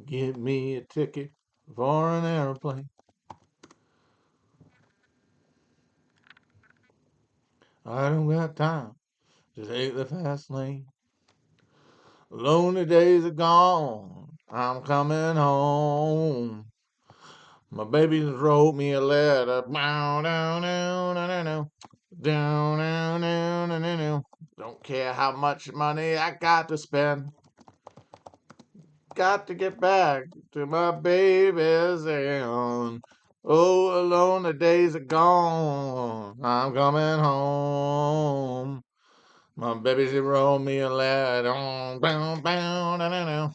Get me a ticket for an airplane. I don't got time to take the fast lane. Lonely days are gone. I'm coming home. My baby wrote me a letter. Down, down, down, down, down, down, down, down, down, down. Don't care how much money I got to spend. Got to get back to my baby's end. Oh, alone the days are gone. I'm coming home. My baby, she wrote me a letter. Down, down, down, down, down.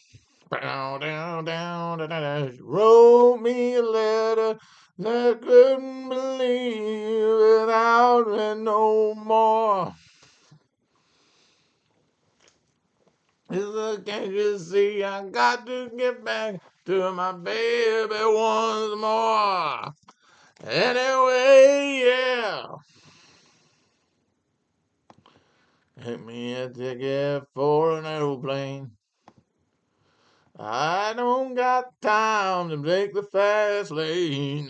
Down, down, down, down, down. She wrote me a letter that I couldn't believe without me no more. Can't you see I got to get back to my baby once more? Anyway, yeah. Hit me a ticket for an aeroplane. I don't got time to take the fast lane.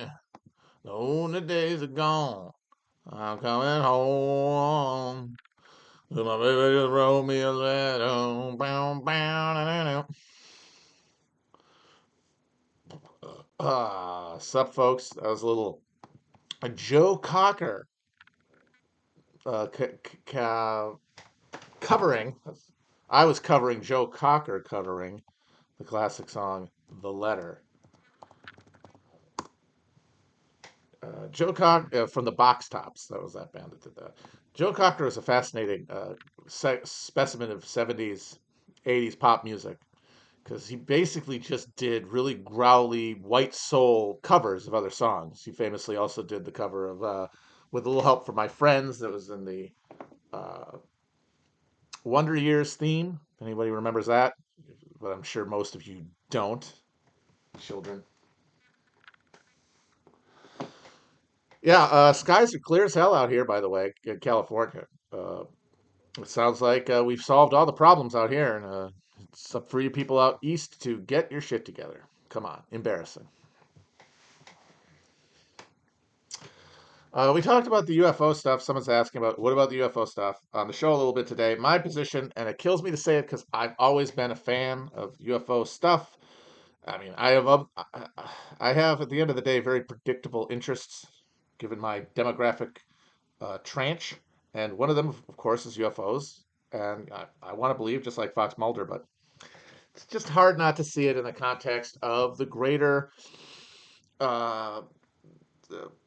The only days are gone. I'm coming home. So my baby just wrote me a letter. Bow, bow, sup, folks? That was a Joe Cocker uh, c- c- covering. I was covering Joe Cocker covering the classic song "The Letter." Joe Cocker from the Box Tops. That was that band that did that. Joe Cocker is a fascinating specimen of '70s, '80s pop music because he basically just did really growly white soul covers of other songs. He famously also did the cover of "With a Little Help from My Friends" that was in the uh, Wonder Years theme. Anybody remembers that? But I'm sure most of you don't, children. Yeah, skies are clear as hell out here, by the way, in California. It sounds like we've solved all the problems out here, and it's up for you people out east to get your shit together. Come on, embarrassing. We talked about the UFO stuff. Someone's asking about what about the UFO stuff on the show a little bit today. My position, and it kills me to say it because I've always been a fan of UFO stuff. I mean, I have at the end of the day very predictable interests, given my demographic tranche, and one of them, of course, is UFOs. And I want to believe, just like Fox Mulder, but it's just hard not to see it in the context of the greater uh,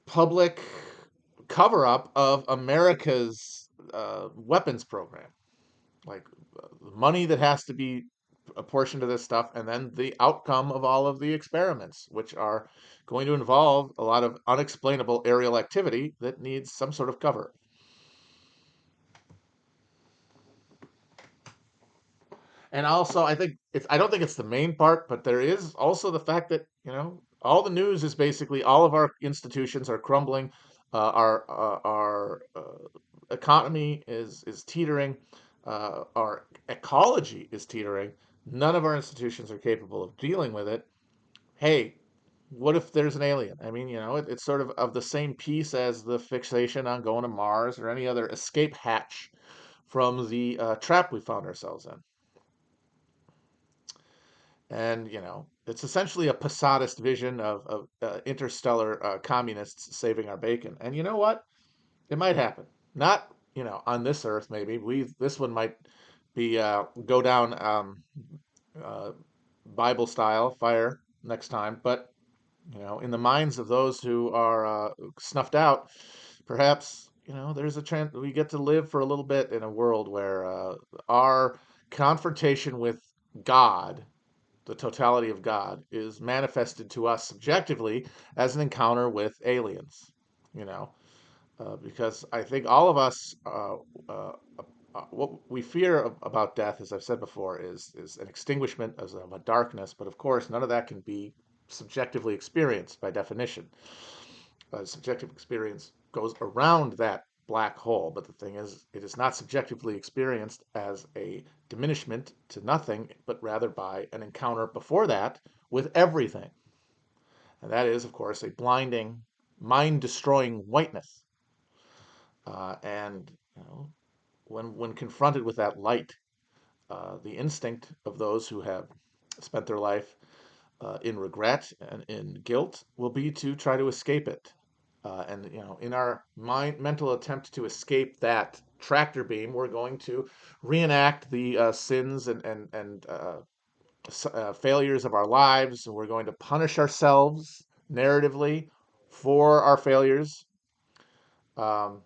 public cover up of America's weapons program. Like the money that has to be apportioned to this stuff, and then the outcome of all of the experiments, which are going to involve a lot of unexplainable aerial activity that needs some sort of cover. And also, I don't think it's the main part, but there is also the fact that all the news is basically all of our institutions are crumbling, our economy is teetering, our ecology is teetering. None of our institutions are capable of dealing with it. Hey, what if there's an alien? I mean, it's sort of the same piece as the fixation on going to Mars or any other escape hatch from the trap we found ourselves in. And it's essentially a Posadist vision of interstellar communists saving our bacon. And you know what? It might happen. Not on this Earth. Maybe we this one might be go down uh, Bible style fire next time. But in the minds of those who are snuffed out, perhaps there's a chance we get to live for a little bit in a world where our confrontation with God, the totality of God, is manifested to us subjectively as an encounter with aliens. You know, because I think all of us, uh, what we fear about death, as I've said before, is an extinguishment of a darkness. But of course, none of that can be subjectively experienced by definition. Subjective experience goes around that black hole. But the thing is, it is not subjectively experienced as a diminishment to nothing, but rather by an encounter before that with everything. And that is, of course, a blinding, mind-destroying whiteness. And when confronted with that light, the instinct of those who have spent their life in regret and in guilt will be to try to escape it. And in our mental attempt to escape that tractor beam, we're going to reenact the sins and failures of our lives, and we're going to punish ourselves narratively for our failures um,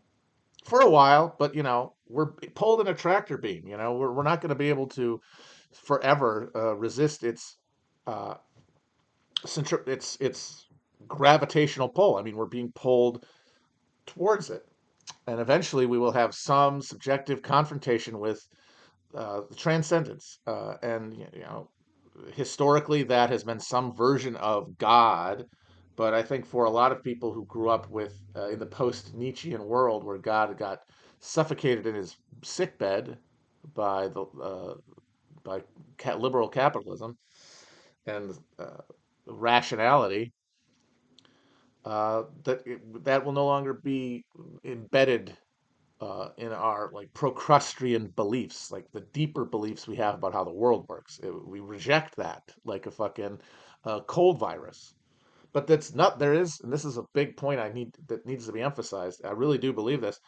for a while. But we're pulled in a tractor beam. We're not going to be able to forever resist uh, its gravitational pull. I mean, we're being pulled towards it, and eventually we will have some subjective confrontation with the transcendence. And historically, that has been some version of God. But I think for a lot of people who grew up with in the post-Nietzschean world, where God got suffocated in his sickbed by the by liberal capitalism and rationality, that will no longer be embedded in our like Procrustean beliefs, like the deeper beliefs we have about how the world works. We reject that like a fucking cold virus. But that's not there is, and this is a big point that needs to be emphasized. I really do believe this.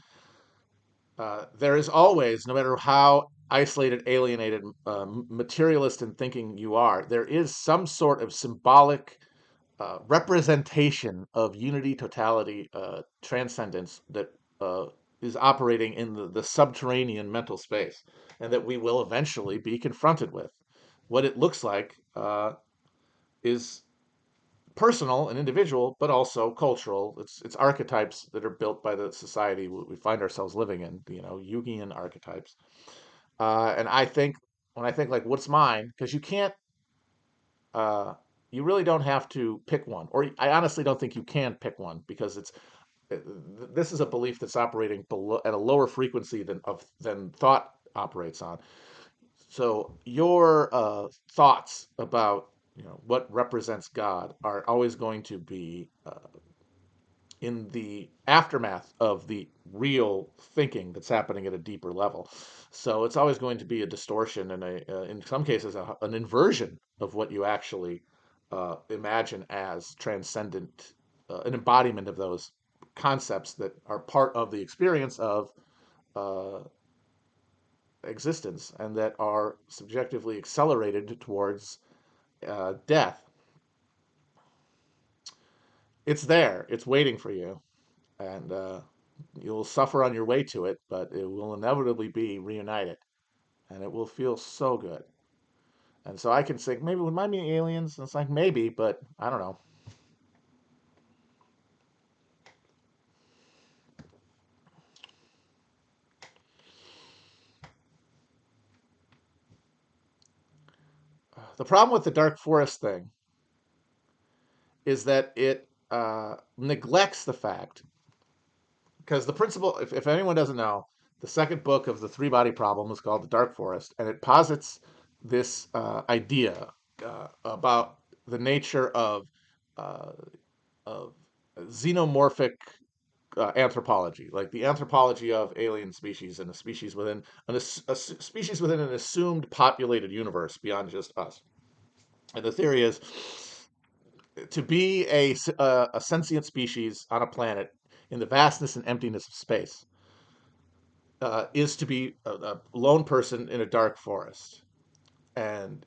There is always, no matter how isolated, alienated, materialist in thinking you are, there is some sort of symbolic representation of unity, totality, transcendence that is operating in the subterranean mental space, and that we will eventually be confronted with. What it looks like is personal and individual, but also cultural. It's archetypes that are built by the society we find ourselves living in. Jungian archetypes. And I think when I think like, what's mine? Because uh, you really don't have to pick one, or I honestly don't think you can pick one because uh, this is a belief that's operating below at a lower frequency than thought operates on. So your thoughts about what represents God are always going to be in the aftermath of the real thinking that's happening at a deeper level. So it's always going to be a distortion and in some cases, an inversion of what you actually imagine as transcendent, an embodiment of those concepts that are part of the experience of uh, existence and that are subjectively accelerated towards death. It's there, it's waiting for you, and you'll suffer on your way to it, but it will inevitably be reunited, and it will feel so good. And so I can say, maybe we might be aliens. It's like maybe, but I don't know. The problem with the dark forest thing is that it neglects the fact, because the principle, if anyone doesn't know, the second book of the three body problem is called the dark forest, and it posits this idea about the nature uh, of xenomorphic anthropology, like the anthropology of alien species and a species within a species within an assumed populated universe beyond just us. And the theory is to be a sentient species on a planet in the vastness and emptiness of space is to be a lone person in a dark forest. And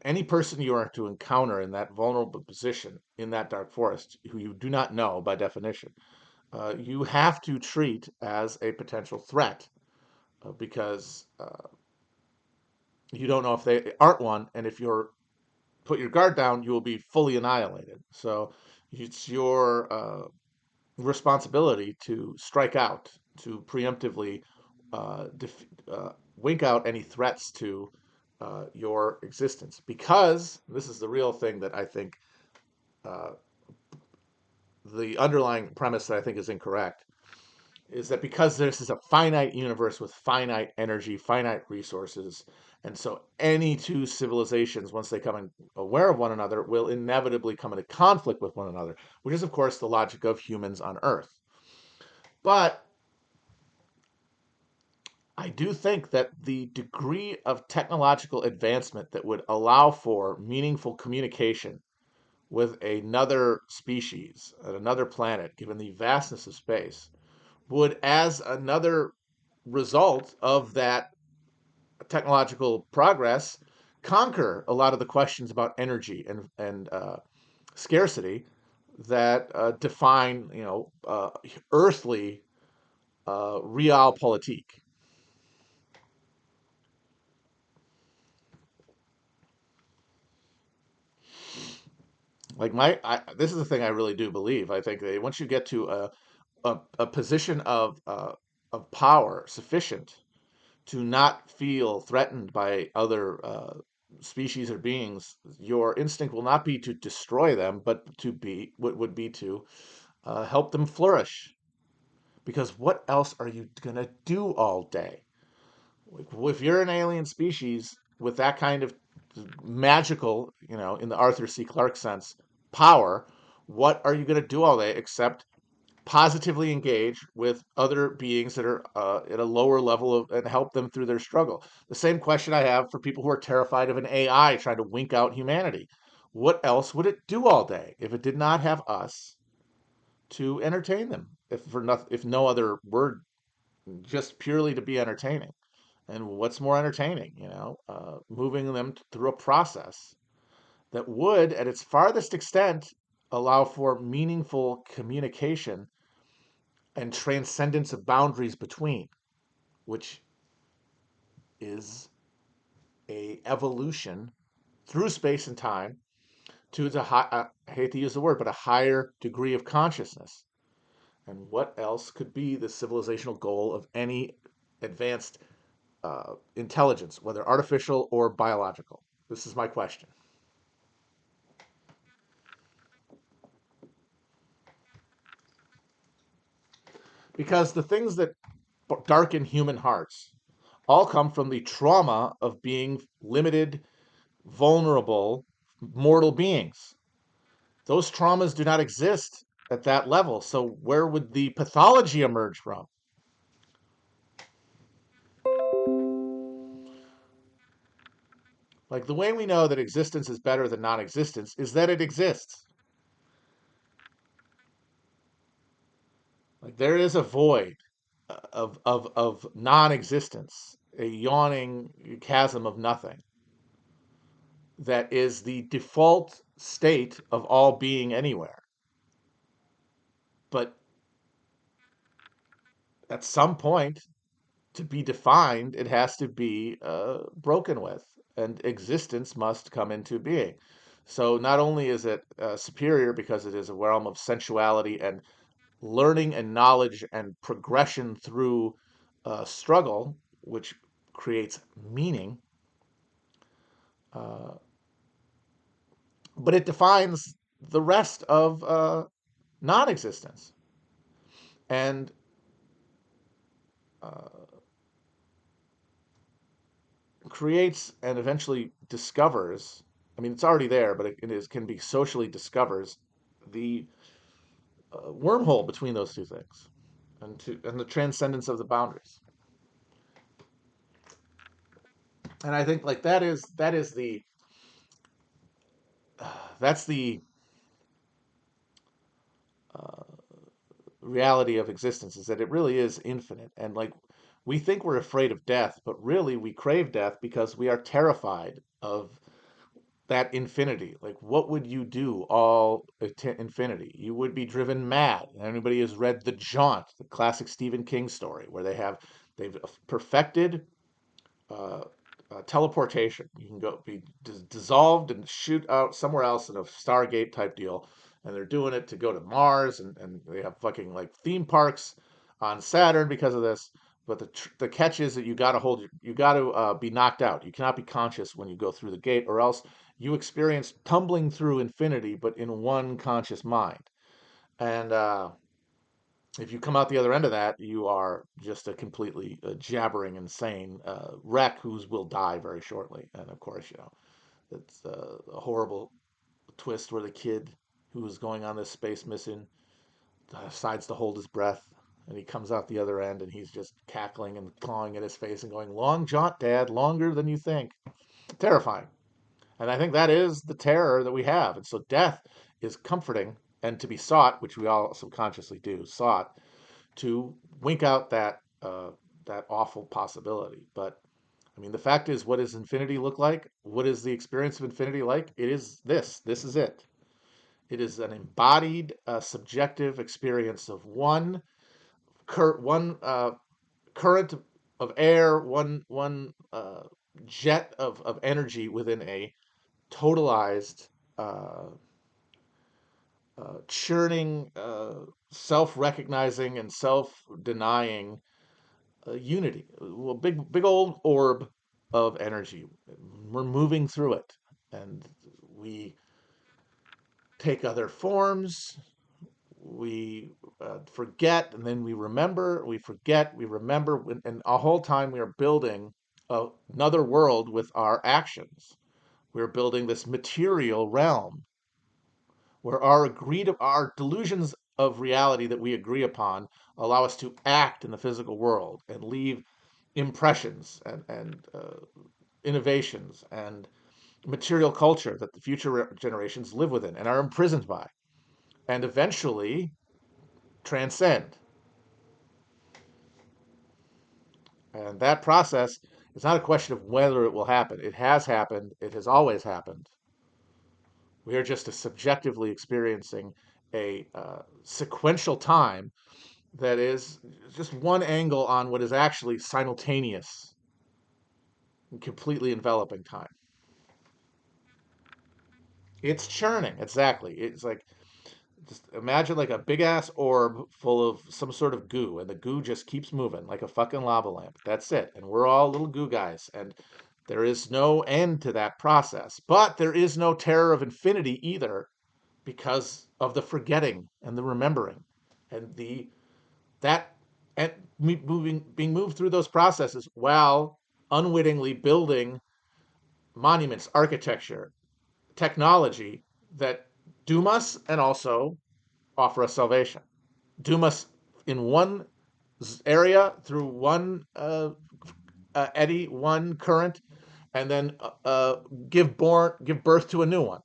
any person you are to encounter in that vulnerable position in that dark forest, who you do not know by definition, you have to treat as a potential threat because you don't know if they aren't one, and if you're put your guard down, you will be fully annihilated. So it's your responsibility to strike out, to preemptively wink out any threats to your existence. Because this is the real thing that I think uh, the underlying premise that I think is incorrect is that because this is a finite universe with finite energy, finite resources, and so any two civilizations, once they come in aware of one another, will inevitably come into conflict with one another, which is, of course, the logic of humans on Earth. But I do think that the degree of technological advancement that would allow for meaningful communication with another species, another planet, given the vastness of space, would, as another result of that technological progress, conquer a lot of the questions about energy and scarcity that define, earthly realpolitik. Like this is the thing I really do believe. I think that once you get to a position of power sufficient to not feel threatened by other species or beings, your instinct will not be to destroy them, but to be what would be to help them flourish. Because what else are you gonna do all day? Like, if you're an alien species with that kind of magical, in the Arthur C. Clarke sense, power, what are you gonna do all day except positively engage with other beings that are at a lower level and help them through their struggle? The same question I have for people who are terrified of an AI trying to wink out humanity. What else would it do all day if it did not have us to entertain them? If no other word, just purely to be entertaining. And what's more entertaining, moving them through a process that would, at its farthest extent, allow for meaningful communication and transcendence of boundaries between, which is a evolution through space and time to the high, I hate to use the word, but a higher degree of consciousness. And what else could be the civilizational goal of any advanced intelligence, whether artificial or biological? This is my question. Because the things that darken human hearts all come from the trauma of being limited, vulnerable, mortal beings. Those traumas do not exist at that level. So where would the pathology emerge from? Like, the way we know that existence is better than non-existence is that it exists. Like, there is a void of non-existence, a yawning chasm of nothing that is the default state of all being anywhere. But at some point, to be defined, it has to be broken with, and existence must come into being. So not only is it superior because it is a realm of sensuality and learning and knowledge and progression through struggle, which creates meaning, uh, but it defines the rest of non-existence and uh, creates and eventually discovers. I mean, it's already there, but can be socially discovers the wormhole between those two things, and the transcendence of the boundaries. And I think, like, that is the that's the uh, reality of existence, is that it really is infinite. And, like, we think we're afraid of death, but really we crave death because we are terrified of that infinity. Like, what would you do all infinity? You would be driven mad. Anybody has read The Jaunt, the classic Stephen King story, where they've perfected uh, teleportation. You can go be dissolved and shoot out somewhere else in a Stargate type deal. And they're doing it to go to Mars, and they have fucking, like, theme parks on Saturn because of this. But the catch is that you got to be knocked out. You cannot be conscious when you go through the gate, or else you experience tumbling through infinity, but in one conscious mind. And If you come out the other end of that, you are just a completely jabbering, insane wreck who will die very shortly. And of course, it's a horrible twist where the kid who is going on this space mission decides to hold his breath, and he comes out the other end, and he's just cackling and clawing at his face and going, "Long jaunt, Dad, longer than you think." Terrifying. And I think that is the terror that we have. And so death is comforting and to be sought, which we all subconsciously do, sought to wink out that awful possibility. But I mean, the fact is, what does infinity look like? What is the experience of infinity like? It is this. This is it. It is an embodied, subjective experience of one current of air, one jet of energy within a totalized, uh, churning, self-recognizing, and self-denying unity. Well, big old orb of energy. We're moving through it, and we take other forms. We forget, and then we remember. We forget. We remember, and a whole time we are building another world with our actions. We're building this material realm where our delusions of reality that we agree upon allow us to act in the physical world and leave impressions and innovations and material culture that the future generations live within and are imprisoned by, and eventually transcend. And that process is not a question of whether it will happen. It has happened. It has always happened. We are just subjectively experiencing a sequential time that is just one angle on what is actually simultaneous and completely enveloping time. It's churning, exactly. It's like, just imagine like a big ass orb full of some sort of goo, and the goo just keeps moving like a fucking lava lamp. That's it. And we're all little goo guys. And there is no end to that process. But there is no terror of infinity either because of the forgetting and the remembering and the that and being moved through those processes while unwittingly building monuments, architecture, technology that doom us and also offer us salvation. Doom us in one area through one eddy, one current, and then give birth to a new one.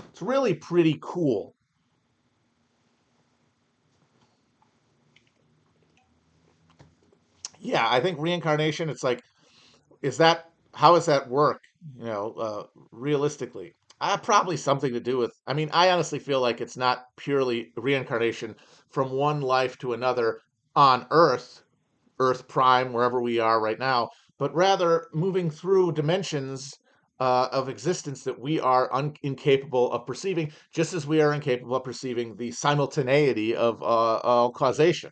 It's really pretty cool. Yeah, I think reincarnation. It's like, is that how does that work? Realistically, probably something to do with. I mean, I honestly feel like it's not purely reincarnation from one life to another on Earth, Earth Prime, wherever we are right now, but rather moving through dimensions of existence that we are incapable of perceiving, just as we are incapable of perceiving the simultaneity of all causation.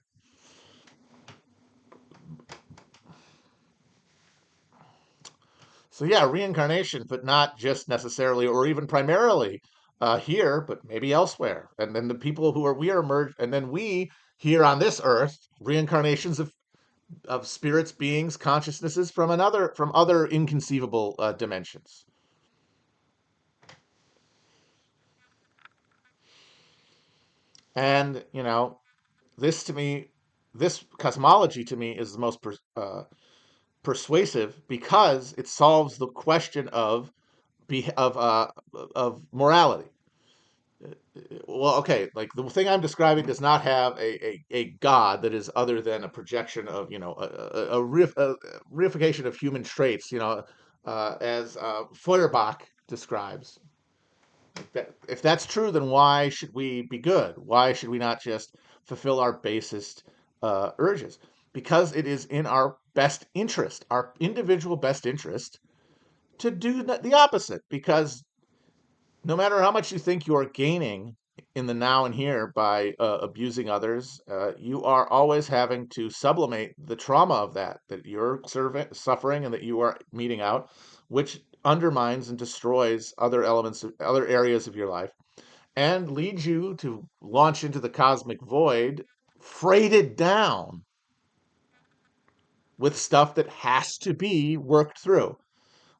So yeah, reincarnation, but not just necessarily or even primarily here, but maybe elsewhere. And then the people who are we are emerged, and then we here on this earth, reincarnations of spirits, beings, consciousnesses from other inconceivable dimensions. And this to me, this cosmology to me is the most persuasive because it solves the question of be of morality. Well, okay, like the thing I'm describing does not have a god that is other than a projection of, a reification of human traits, as Feuerbach describes. If that's true, then why should we be good? Why should we not just fulfill our basest urges? Because it is in our best interest, our individual best interest, to do the opposite. Because no matter how much you think you are gaining in the now and here by abusing others, you are always having to sublimate the trauma of that you're suffering and that you are meeting out, which undermines and destroys other elements of other areas of your life and leads you to launch into the cosmic void, freighted down with stuff that has to be worked through.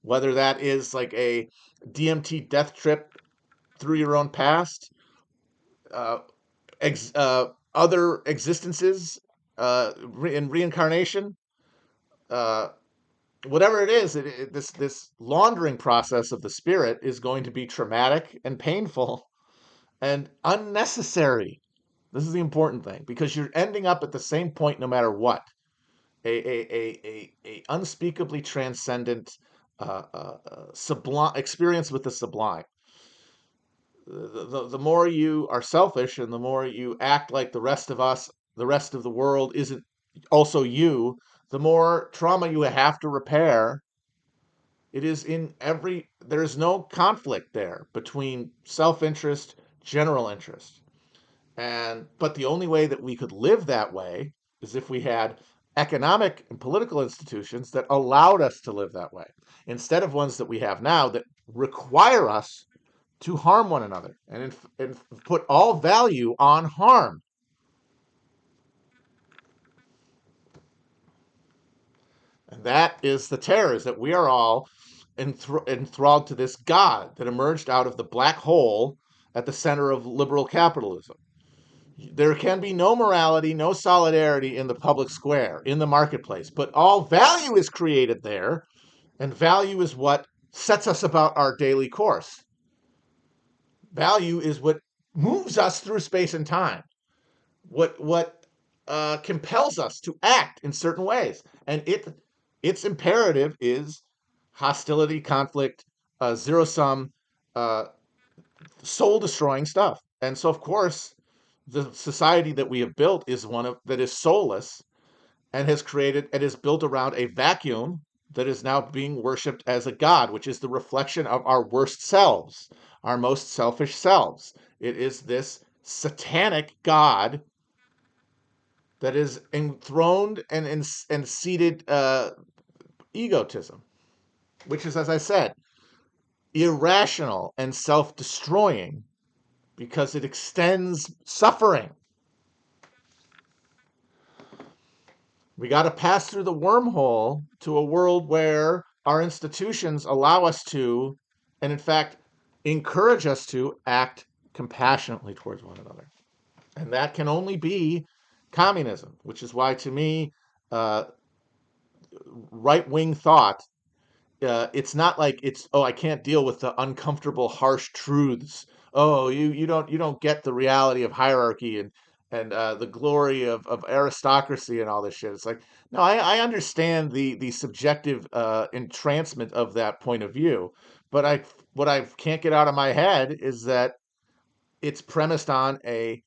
Whether that is like a DMT death trip through your own past, uh, other existences in reincarnation, uh, whatever it is, this laundering process of the spirit is going to be traumatic and painful and unnecessary. This is the important thing because you're ending up at the same point no matter what. A unspeakably transcendent, sublime experience with the sublime. The more you are selfish and the more you act like the rest of us, the rest of the world isn't also you, the more trauma you have to repair. It is in every, there is no conflict there between self interest, general interest. But the only way that we could live that way is if we had economic and political institutions that allowed us to live that way, instead of ones that we have now that require us to harm one another and put all value on harm. And that is the terror, is that we are all enthralled to this God that emerged out of the black hole at the center of liberal capitalism. There can be no morality, no solidarity in the public square, in the marketplace, but all value is created there, and value is what sets us about our daily course. Value is what moves us through space and time, what compels us to act in certain ways, and its imperative is hostility, conflict, zero sum, uh, soul destroying stuff. And so, of course, the society that we have built is one of that is soulless and has created and is built around a vacuum that is now being worshipped as a god, which is the reflection of our worst selves, our most selfish selves. It is this satanic god that is enthroned and seated egotism, which is, as I said, irrational and self-destroying because it extends suffering. We got to pass through the wormhole to a world where our institutions allow us to, and in fact, encourage us to act compassionately towards one another. And that can only be communism, which is why, to me, uh, right wing thought, it's not like it's, oh, I can't deal with the uncomfortable harsh truths. Oh, you don't get the reality of hierarchy and the glory of aristocracy and all this shit. It's like, no, I understand the subjective entrancement of that point of view, but what I can't get out of my head is that it's premised on a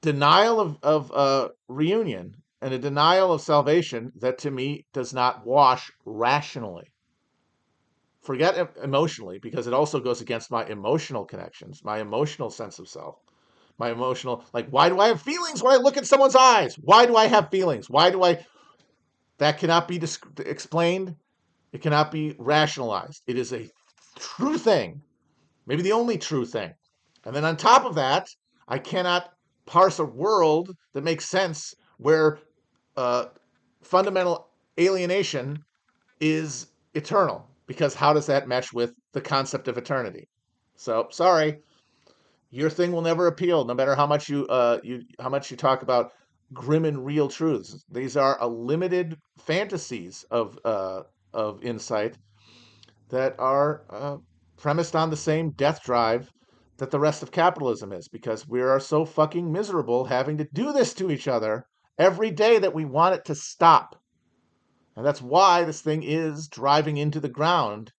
denial of reunion and a denial of salvation that to me does not wash rationally. Forget emotionally, because it also goes against my emotional connections, my emotional sense of self, my emotional, like, why do I have feelings when I look at someone's eyes? Why do I have feelings? Why do I, that cannot be explained. It cannot be rationalized. It is a true thing, maybe the only true thing. And then on top of that, I cannot parse a world that makes sense where uh, fundamental alienation is eternal, because how does that mesh with the concept of eternity? So sorry, your thing will never appeal, no matter how much you talk about grim and real truths. These are a limited fantasies of insight that are premised on the same death drive that the rest of capitalism is, because we are so fucking miserable having to do this to each other every day that we want it to stop. And that's why this thing is driving into the ground.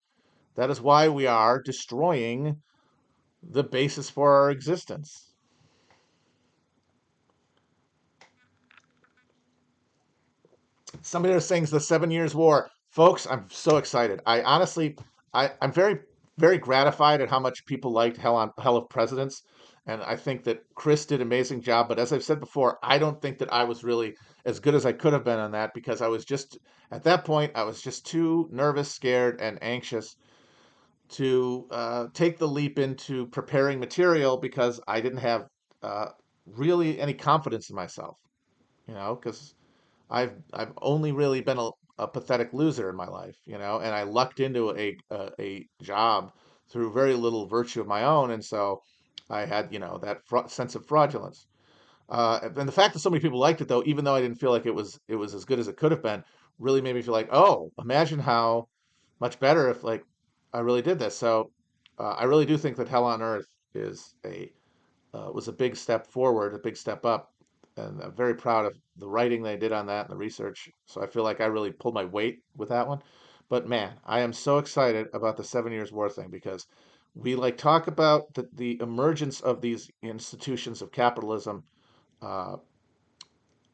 That is why we are destroying the basis for our existence. Somebody was saying it's the 7 Years' War. Folks, I'm so excited. I honestly, I'm very, very gratified at how much people liked Hell of Presidents. And I think that Chris did an amazing job. But as I've said before, I don't think that I was really as good as I could have been on that because I was just, at that point, I was just too nervous, scared, and anxious to take the leap into preparing material because I didn't have uh, really any confidence in myself, because I've only really been a pathetic loser in my life, and I lucked into a job through very little virtue of my own, and so I had that sense of fraudulence. And the fact that so many people liked it, though, even though I didn't feel like it was as good as it could have been, really made me feel like, oh, imagine how much better if like I really did this. So I really do think that Hell on Earth is a was a big step forward, a big step up, and I'm very proud of the writing they did on that and the research. So I feel like I really pulled my weight with that one. But man, I am so excited about the 7 Years War thing because we like talk about the emergence of these institutions of capitalism, uh,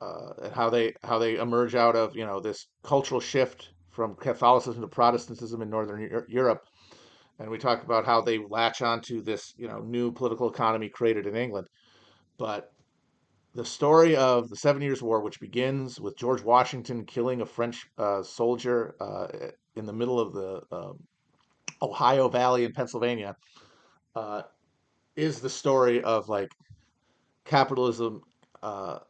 and how they emerge out of this cultural shift from Catholicism to Protestantism in Northern Europe, and we talk about how they latch onto this new political economy created in England. But the story of the 7 Years War, which begins with George Washington killing a French soldier in the middle of the Ohio Valley in Pennsylvania, uh, is the story of like capitalism uh,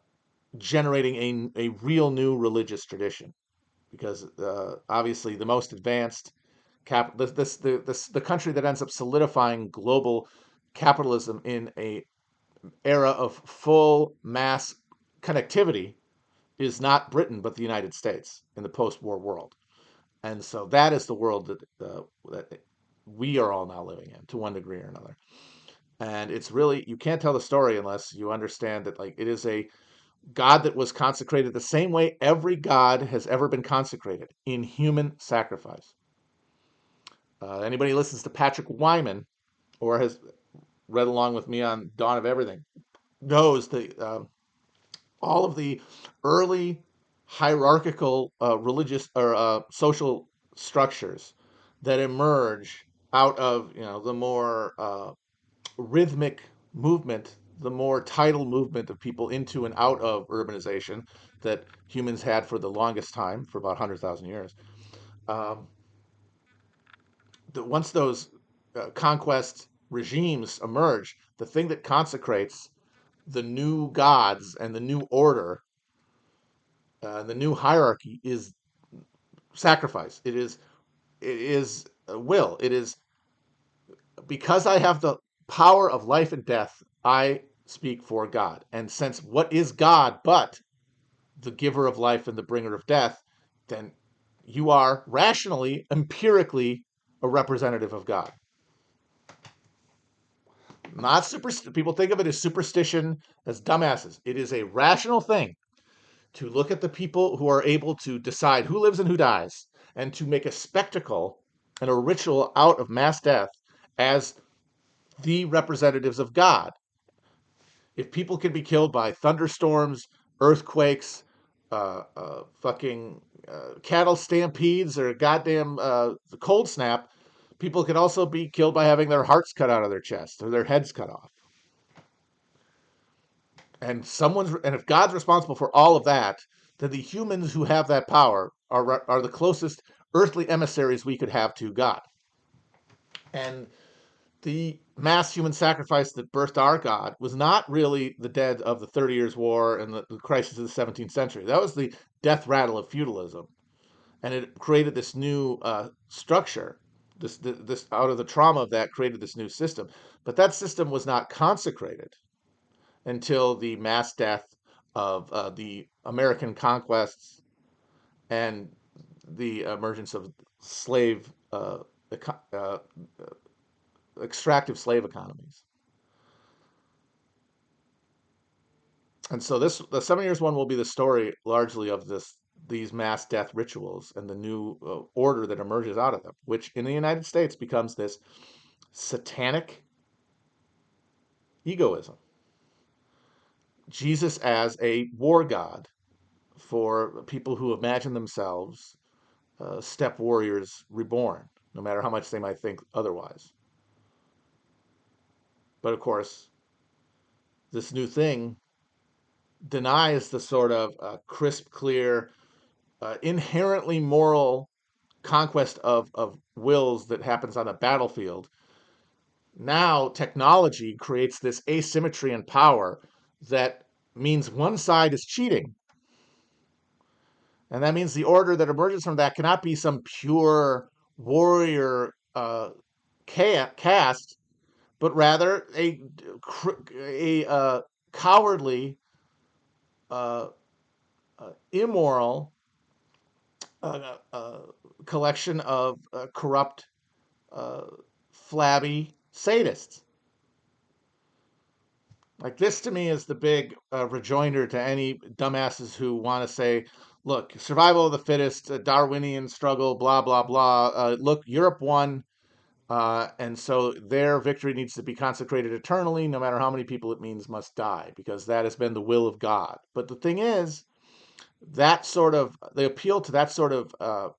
generating a real new religious tradition. Because obviously the most advanced the country that ends up solidifying global capitalism in a era of full mass connectivity is not Britain but the United States in the post-war world. And so that is the world that we are all now living in to one degree or another. And it's really, you can't tell the story unless you understand that like it is a God that was consecrated the same way every God has ever been consecrated, in human sacrifice. Anybody who listens to Patrick Wyman or has read along with me on Dawn of Everything knows that all of the early hierarchical religious or social structures that emerge out of the more rhythmic movement, the more tidal movement of people into and out of urbanization that humans had for the longest time, for about 100,000 years. Um, once those conquest regimes emerge, the thing that consecrates the new gods and the new order, the new hierarchy, is sacrifice. It is will. It is because I have the power of life and death. I speak for God, and since what is God but the giver of life and the bringer of death, then you are rationally, empirically, a representative of God. Not super. People think of it as superstition, as dumbasses. It is a rational thing to look at the people who are able to decide who lives and who dies, and to make a spectacle and a ritual out of mass death as the representatives of God. If people can be killed by thunderstorms, earthquakes, fucking cattle stampedes, or goddamn cold snap, people can also be killed by having their hearts cut out of their chest or their heads cut off. And if God's responsible for all of that, then the humans who have that power are the closest earthly emissaries we could have to God. And the mass human sacrifice that birthed our God was not really the dead of the 30 Years' War and the crisis of the 17th century. That was the death rattle of feudalism, and it created this new structure. This out of the trauma of that created this new system, but that system was not consecrated until the mass death of the American conquests and the emergence of slave uh, extractive slave economies. And so the 7 Years one will be the story largely of these mass death rituals and the new order that emerges out of them, which in the United States becomes this satanic egoism. Jesus as a war god for people who imagine themselves steppe warriors reborn, no matter how much they might think otherwise. But of course, this new thing denies the sort of crisp, clear, inherently moral conquest of wills that happens on a battlefield. Now technology creates this asymmetry in power that means one side is cheating. And that means the order that emerges from that cannot be some pure warrior caste, but rather a cowardly, uh, immoral collection of corrupt, uh, flabby sadists. Like this to me is the big rejoinder to any dumbasses who want to say, look, survival of the fittest, Darwinian struggle, blah, blah, blah. Look, Europe won. And so their victory needs to be consecrated eternally, no matter how many people it means must die, because that has been the will of God. But the thing is, that sort of, the appeal to that sort of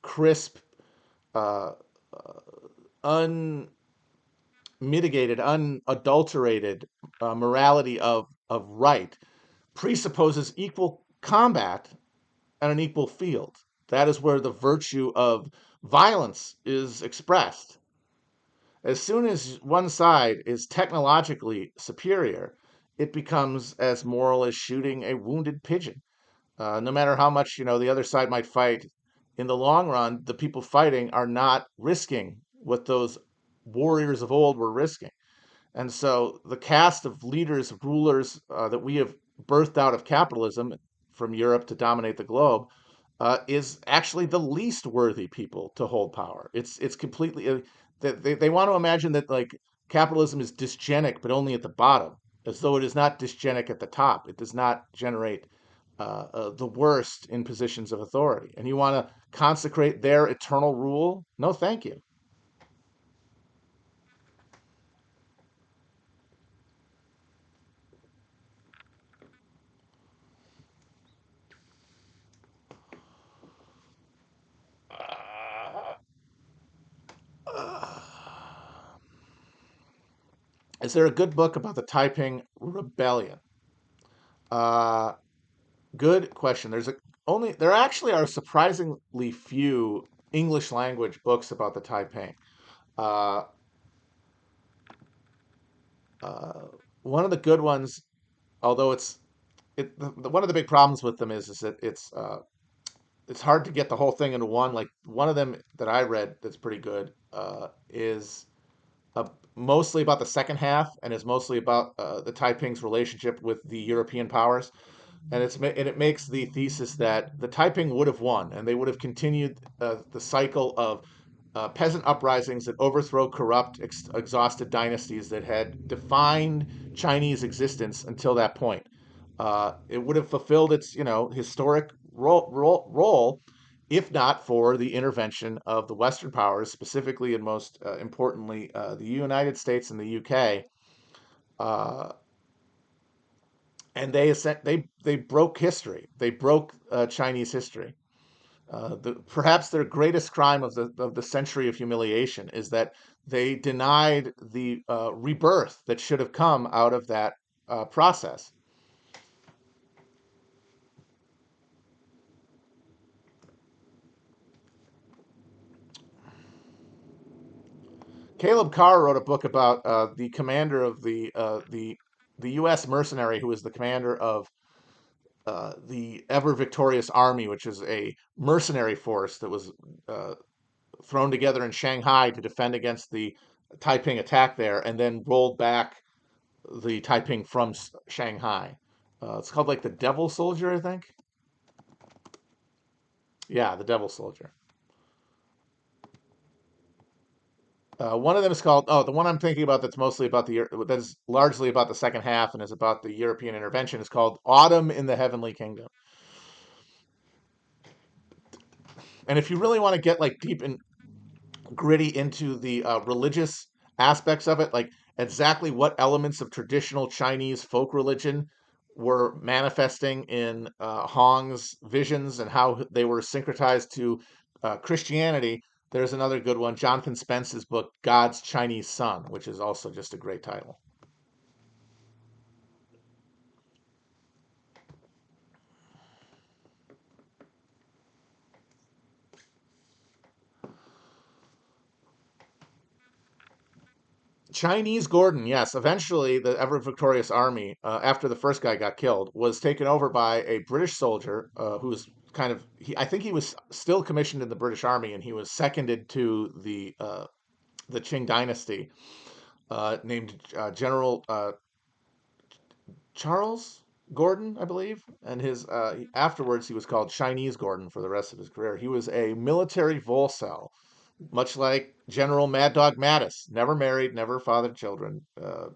crisp, uh, unmitigated, unadulterated morality of right presupposes equal combat and an equal field. That is where the virtue of violence is expressed. As soon as one side is technologically superior, it becomes as moral as shooting a wounded pigeon. No matter how much the other side might fight, in the long run, the people fighting are not risking what those warriors of old were risking. And so the cast of leaders, rulers that we have birthed out of capitalism from Europe to dominate the globe is actually the least worthy people to hold power. It's completely they want to imagine that like capitalism is dysgenic, but only at the bottom, as though it is not dysgenic at the top. It does not generate the worst in positions of authority. And you want to consecrate their eternal rule? No, thank you. Is there a good book about the Taiping Rebellion? Uh, Good question. There actually are surprisingly few English language books about the Taiping. Uh, uh, One of the good ones, although one of the big problems with them is that it's hard to get the whole thing into one. Like one of them that I read that's pretty good is uh, mostly about the second half and is mostly about the Taiping's relationship with the European powers. And it makes the thesis that the Taiping would have won, and they would have continued the cycle of peasant uprisings that overthrow corrupt, exhausted dynasties that had defined Chinese existence until that point. It would have fulfilled its historic role if not for the intervention of the Western powers, specifically and most importantly the United States and the UK. Uh, and they broke history. They broke Chinese history. Perhaps their greatest crime of the century of humiliation is that they denied the rebirth that should have come out of that process. Caleb Carr wrote a book about the commander of the U.S. mercenary who was the commander of the ever victorious army, which is a mercenary force that was uh, thrown together in Shanghai to defend against the Taiping attack there, and then rolled back the Taiping from Shanghai. It's called like the Devil Soldier, I think. Yeah, the Devil Soldier. One of them is called. Oh, the one I'm thinking about that's mostly about that is largely about the second half and is about the European intervention is called Autumn in the Heavenly Kingdom. And if you really want to get like deep and gritty into the religious aspects of it, like exactly what elements of traditional Chinese folk religion were manifesting in Hong's visions and how they were syncretized to Christianity. There's another good one, Jonathan Spence's book, God's Chinese Son, which is also just a great title. Chinese Gordon, yes. Eventually, the ever victorious army, after the first guy got killed, was taken over by a British soldier who was kind of. I think he was still commissioned in the British Army, and he was seconded to the Qing dynasty, named General Charles Gordon, I believe. And his afterwards, he was called Chinese Gordon for the rest of his career. He was a military volcel, much like General Mad Dog Mattis, never married, never fathered children,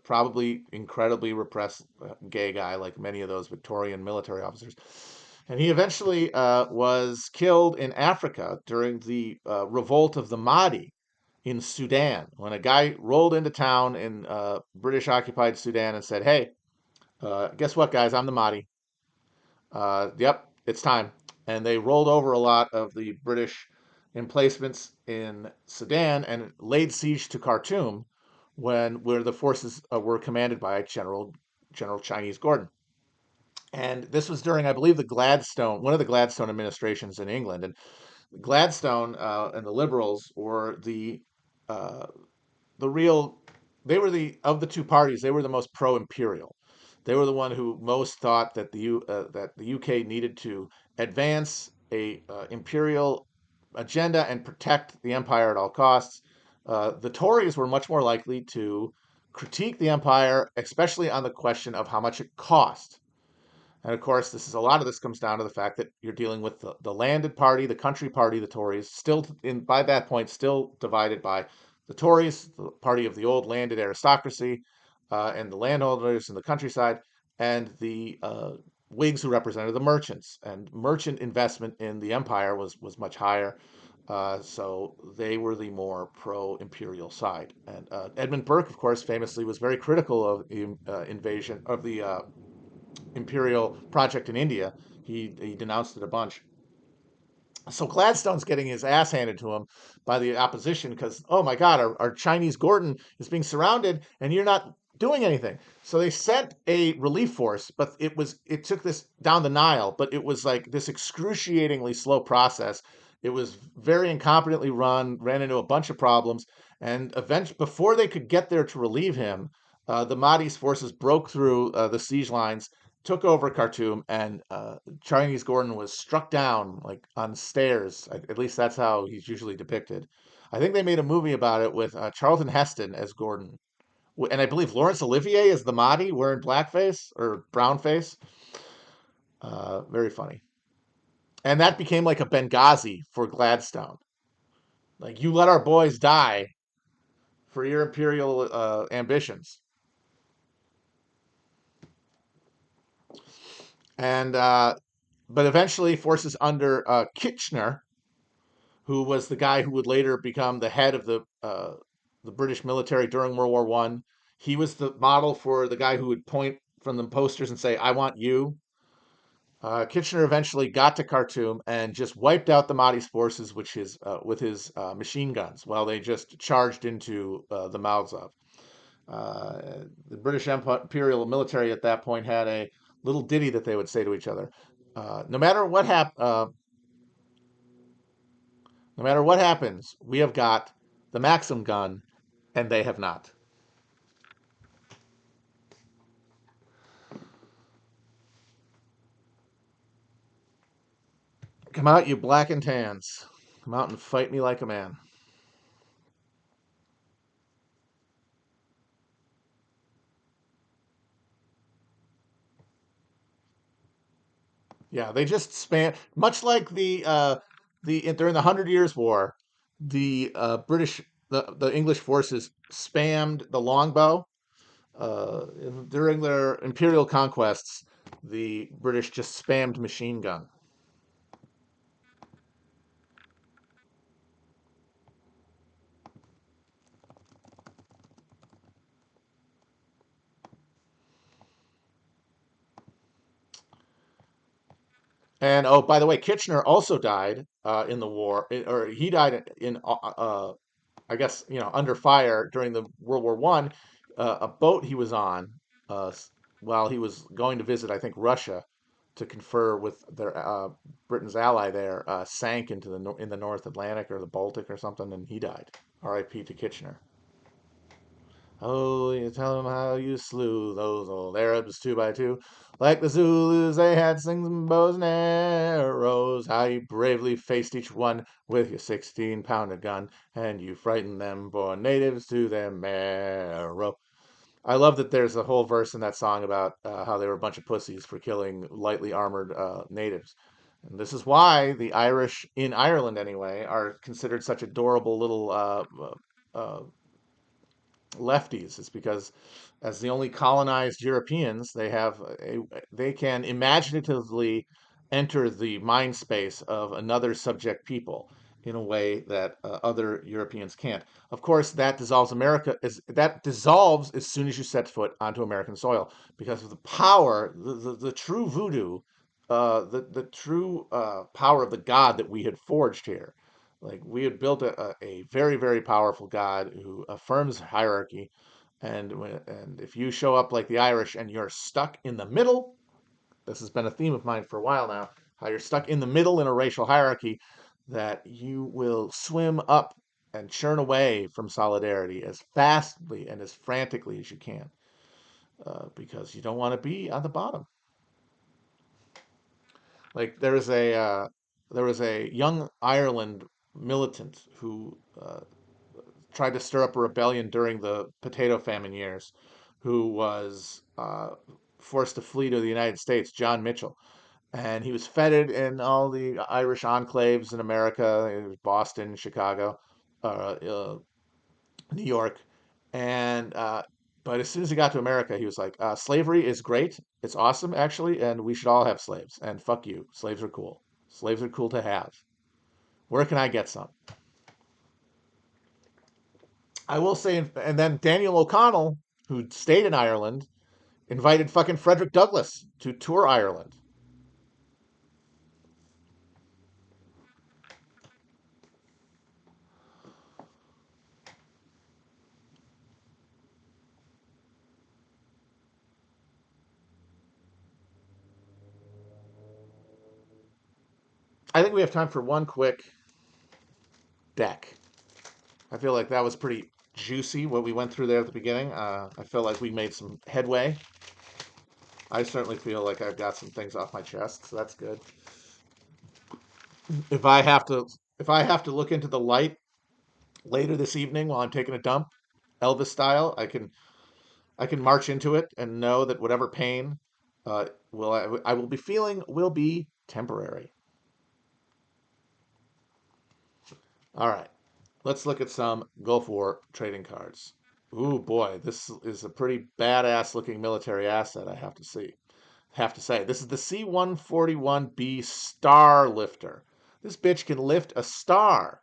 probably incredibly repressed gay guy like many of those Victorian military officers. And he eventually was killed in Africa during the revolt of the Mahdi in Sudan, when a guy rolled into town in British occupied Sudan and said, "Hey, guess what, guys? I'm the Mahdi. Yep, it's time." And they rolled over a lot of the British emplacements in Sudan and laid siege to Khartoum, where the forces were commanded by General Chinese Gordon. And this was during, I believe, one of the Gladstone administrations in England. And Gladstone and the Liberals were uh, the real they were the of the two parties, they were the most pro-imperial. They were the one who most thought that the UK needed to advance a imperial agenda and protect the empire at all costs. The Tories were much more likely to critique the empire, especially on the question of how much it cost. And of course, a lot of this comes down to the fact that you're dealing with the landed party, the country party, the Tories, still by that point still divided by the Tories, the party of the old landed aristocracy, and the landholders in the countryside, and the Whigs who represented the merchants. And merchant investment in the empire was much higher. So they were the more pro-imperial side. And Edmund Burke, of course, famously was very critical of the invasion of the imperial project in India. He denounced it a bunch. So Gladstone's getting his ass handed to him by the opposition because, oh my God, our Chinese Gordon is being surrounded and you're not doing anything. So they sent a relief force, but it took this down the Nile, but it was like this excruciatingly slow process. It was very incompetently run, ran into a bunch of problems, and eventually, before they could get there to relieve him, the Mahdi's forces broke through the siege lines, took over Khartoum, and Chinese Gordon was struck down like on stairs. At least that's how he's usually depicted. I think they made a movie about it with Charlton Heston as Gordon, and I believe Laurence Olivier as the Mahdi wearing blackface or brownface. Very funny. And that became like a Benghazi for Gladstone. Like, you let our boys die for your imperial ambitions. And but eventually, forces under Kitchener, who was the guy who would later become the head of the British military during World War One. He was the model for the guy who would point from the posters and say, "I want you." Kitchener eventually got to Khartoum and just wiped out the Mahdi's forces, with his machine guns, while they just charged into the mouths of. The British Imperial military at that point had a little ditty that they would say to each other. No matter what no matter what happens, we have got the Maxim gun, and they have not. Come out, you black and tans. Come out and fight me like a man. Yeah, they just span much like the during the Hundred Years' War, the English forces spammed the longbow. Uh, During their imperial conquests, the British just spammed machine gun. And oh, by the way, Kitchener also died in the war, or he died in I guess under fire during the World War One. A boat he was on while he was going to visit, I think, Russia to confer with their Britain's ally there, sank into in the North Atlantic or the Baltic or something, and he died. R.I.P. to Kitchener. Oh, you tell them how you slew those old Arabs two by two. Like the Zulus, they had slings and bows and arrows. How you bravely faced each one with your 16-pounder gun, and you frightened them born natives to their marrow. I love that there's a whole verse in that song about how they were a bunch of pussies for killing lightly armored natives. And this is why the Irish, in Ireland anyway, are considered such adorable little uh, lefties. It's because as the only colonized Europeans, they can imaginatively enter the mind space of another subject people in a way that other Europeans can't. Of course, that dissolves as soon as you set foot onto American soil because of the power, the true voodoo, the true power of the God that we had forged here. Like we had built a very, very powerful God who affirms hierarchy. And if you show up like the Irish and you're stuck in the middle, this has been a theme of mine for a while now, how you're stuck in the middle in a racial hierarchy, that you will swim up and churn away from solidarity as fastly and as frantically as you can, because you don't want to be on the bottom. Like there was a young Ireland militant who tried to stir up a rebellion during the potato famine years, who was forced to flee to the United States, John Mitchell. And he was feted in all the Irish enclaves in America. It was Boston, Chicago, New York. And but as soon as he got to America, he was like, "Slavery is great. It's awesome, actually, and we should all have slaves. And fuck you, slaves are cool. Slaves are cool to have. Where can I get some?" I will say, and then Daniel O'Connell, who stayed in Ireland, invited fucking Frederick Douglass to tour Ireland. I think we have time for one quick deck. I feel like that was pretty juicy what we went through there at the beginning. I feel like we made some headway. I certainly feel like I've got some things off my chest, so that's good. If I have to, if I have to look into the light later this evening while I'm taking a dump, Elvis style, I can march into it and know that whatever pain I will be feeling will be temporary. All right, let's look at some Gulf War trading cards. Ooh boy, this is a pretty badass looking military asset, I have to say. This is the C-141B Star Lifter. This bitch can lift a star.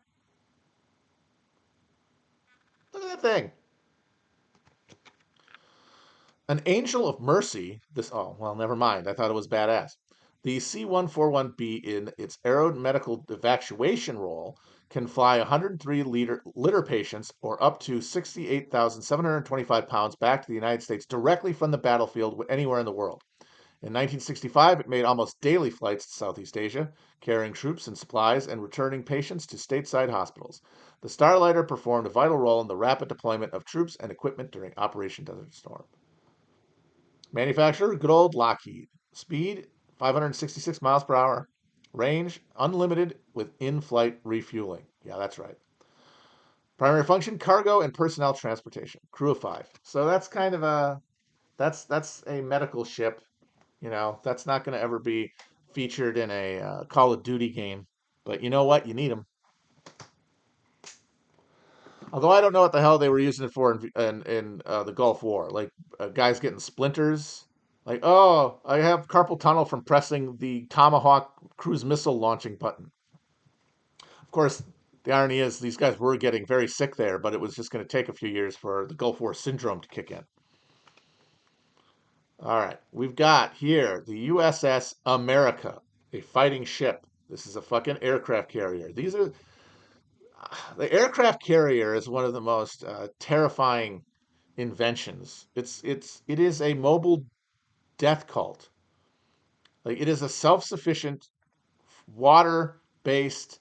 Look at that thing. An Angel of Mercy. Oh, well, never mind. I thought it was badass. The C-141B, in its aeromedical evacuation role, can fly 103 litter patients, or up to 68,725 pounds, back to the United States directly from the battlefield anywhere in the world. In 1965, it made almost daily flights to Southeast Asia, carrying troops and supplies and returning patients to stateside hospitals. The Starlighter performed a vital role in the rapid deployment of troops and equipment during Operation Desert Storm. Manufacturer, good old Lockheed. Speed, 566 miles per hour. Range, unlimited with in-flight refueling. Yeah, that's right. Primary function, cargo and personnel transportation. Crew of 5. So that's kind of that's a medical ship. You know, that's not going to ever be featured in a Call of Duty game. But you know what? You need them. Although I don't know what the hell they were using it for in the Gulf War. Like guys getting splinters. Like, oh, I have carpal tunnel from pressing the Tomahawk cruise missile launching button. Of course, the irony is these guys were getting very sick there, but it was just going to take a few years for the Gulf War syndrome to kick in. All right, we've got here the USS America, a fighting ship. This is a fucking aircraft carrier. These are the aircraft carrier is one of the most terrifying inventions. It is a mobile death cult. Like it is a self-sufficient water-based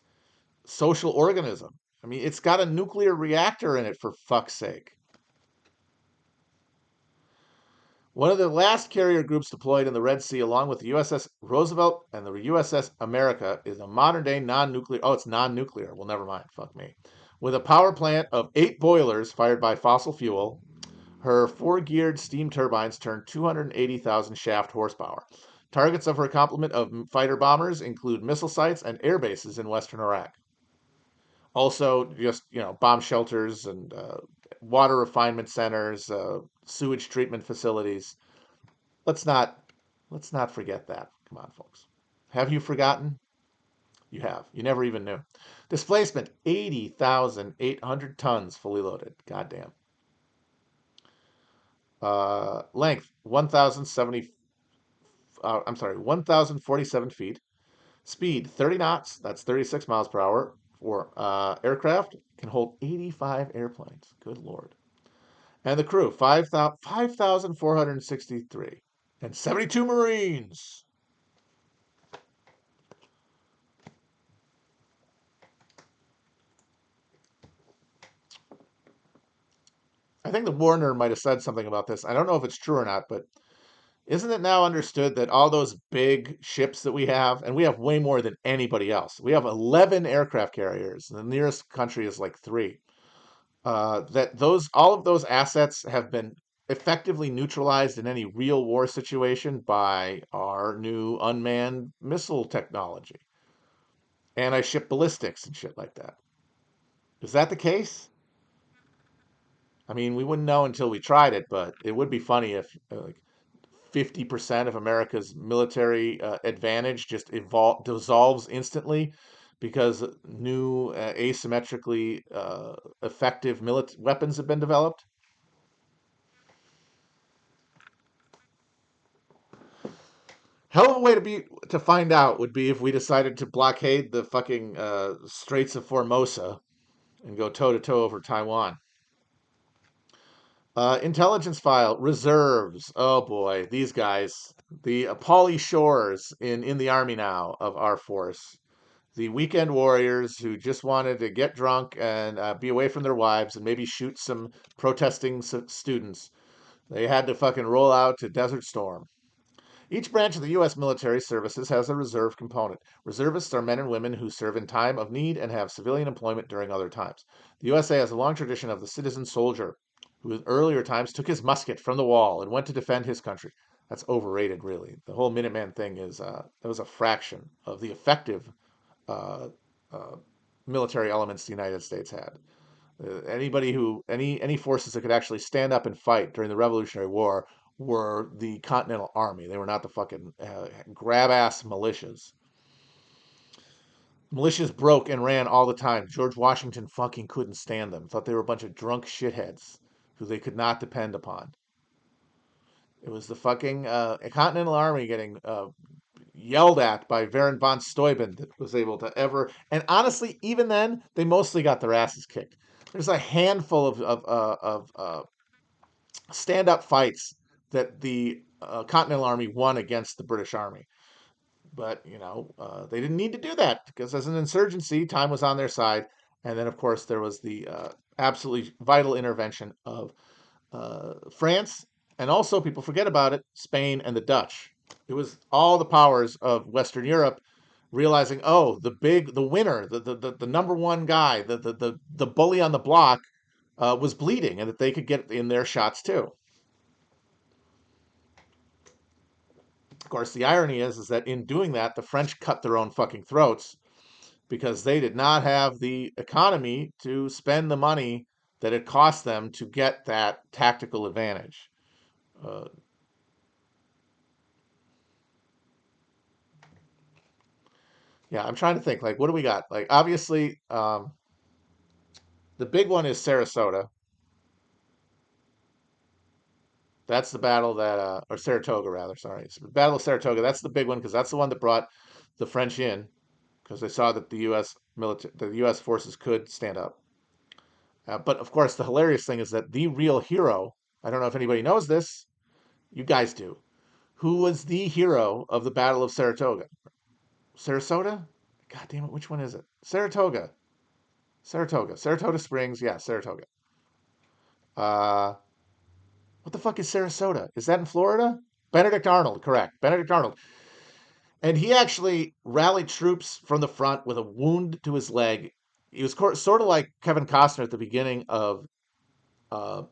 social organism. I mean, it's got a nuclear reactor in it for fuck's sake. One of the last carrier groups deployed in the Red Sea, along with the USS Roosevelt and the USS America, is a modern day non nuclear. Oh, it's non nuclear. Well, never mind. Fuck me. With a power plant of 8 boilers fired by fossil fuel, her four-geared steam turbines turn 280,000 shaft horsepower. Targets of her complement of fighter bombers include missile sites and air bases in western Iraq. Also, just bomb shelters and water refinement centers, sewage treatment facilities. Let's not let's not forget that. Come on, folks. Have you forgotten? You have. You never even knew. Displacement 80,800 tons fully loaded. Goddamn. Length 1,070. I'm sorry, 1,047 feet. Speed 30 knots. That's 36 miles per hour. For aircraft can hold 85 airplanes. Good lord. And the crew 5,463 and 72 Marines. I think the Warner might have said something about this. I don't know if it's true or not, but isn't it now understood that all those big ships that we have, and we have way more than anybody else, we have 11 aircraft carriers, and the nearest country is like three, that all of those assets have been effectively neutralized in any real war situation by our new unmanned missile technology, anti-ship ballistics and shit like that. Is that the case? I mean, we wouldn't know until we tried it, but it would be funny if like 50% of America's military advantage just dissolves instantly because new asymmetrically effective weapons have been developed. Hell of a way to find out would be if we decided to blockade the fucking Straits of Formosa and go toe to toe over Taiwan. Intelligence file reserves. Oh boy, these guys, the Pauly Shores in the army now of our force, the weekend warriors who just wanted to get drunk and be away from their wives and maybe shoot some protesting students. They had to fucking roll out to Desert Storm. Each branch of the U.S. military services has a reserve component. Reservists are men and women who serve in time of need and have civilian employment during other times. The USA has a long tradition of the citizen soldier, who in earlier times took his musket from the wall and went to defend his country. That's overrated, really. The whole Minuteman thing is that was a fraction of the effective uh, uh, military elements the United States had. Any forces that could actually stand up and fight during the Revolutionary War were the Continental Army. They were not the fucking grab ass militias. Militias broke and ran all the time. George Washington fucking couldn't stand them. Thought they were a bunch of drunk shitheads who they could not depend upon. It was the fucking Continental Army getting yelled at by Baron von Steuben that was able to ever. And honestly, even then, they mostly got their asses kicked. There's a handful of stand up fights that the Continental Army won against the British Army. But, they didn't need to do that because as an insurgency, time was on their side. And then, of course, there was the absolutely vital intervention of France, and also people forget about it, Spain and the Dutch. It was all the powers of Western Europe realizing, oh, the winner, the number one guy, the bully on the block was bleeding, and that they could get in their shots too. Of course, the irony is that in doing that, the French cut their own fucking throats because they did not have the economy to spend the money that it cost them to get that tactical advantage. Uh, Yeah, I'm trying to think. Like, what do we got? Like, obviously, the big one is Sarasota. That's the battle that, or Saratoga rather. Sorry, it's the Battle of Saratoga. That's the big one because that's the one that brought the French in because they saw that the U.S. forces could stand up. But of course, the hilarious thing is that the real hero. I don't know if anybody knows this. You guys do. Who was the hero of the Battle of Saratoga? Sarasota? God damn it! Which one is it? Saratoga. Saratoga. Saratoga Springs. Yeah, Saratoga. Uh, What the fuck is Sarasota? Is that in Florida? Benedict Arnold, correct. Benedict Arnold. And he actually rallied troops from the front with a wound to his leg. He was sort of like Kevin Costner at the beginning of uh,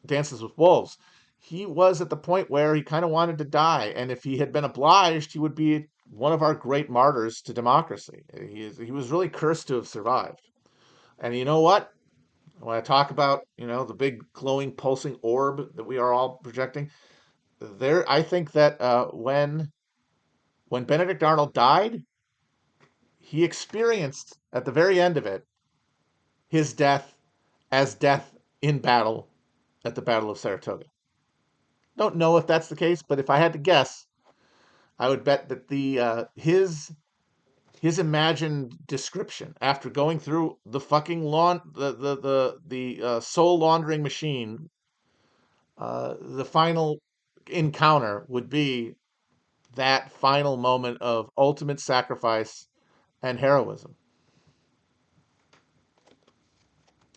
Dances with Wolves. He was at the point where he kind of wanted to die. And if he had been obliged, he would be one of our great martyrs to democracy. He was really cursed to have survived. And you know what? When I talk about, the big glowing pulsing orb that we are all projecting, I think that when Benedict Arnold died, he experienced at the very end of it his death as death in battle at the Battle of Saratoga. Don't know if that's the case, but if I had to guess, I would bet that the his imagined description after going through the fucking soul laundering machine, the final encounter would be that final moment of ultimate sacrifice and heroism.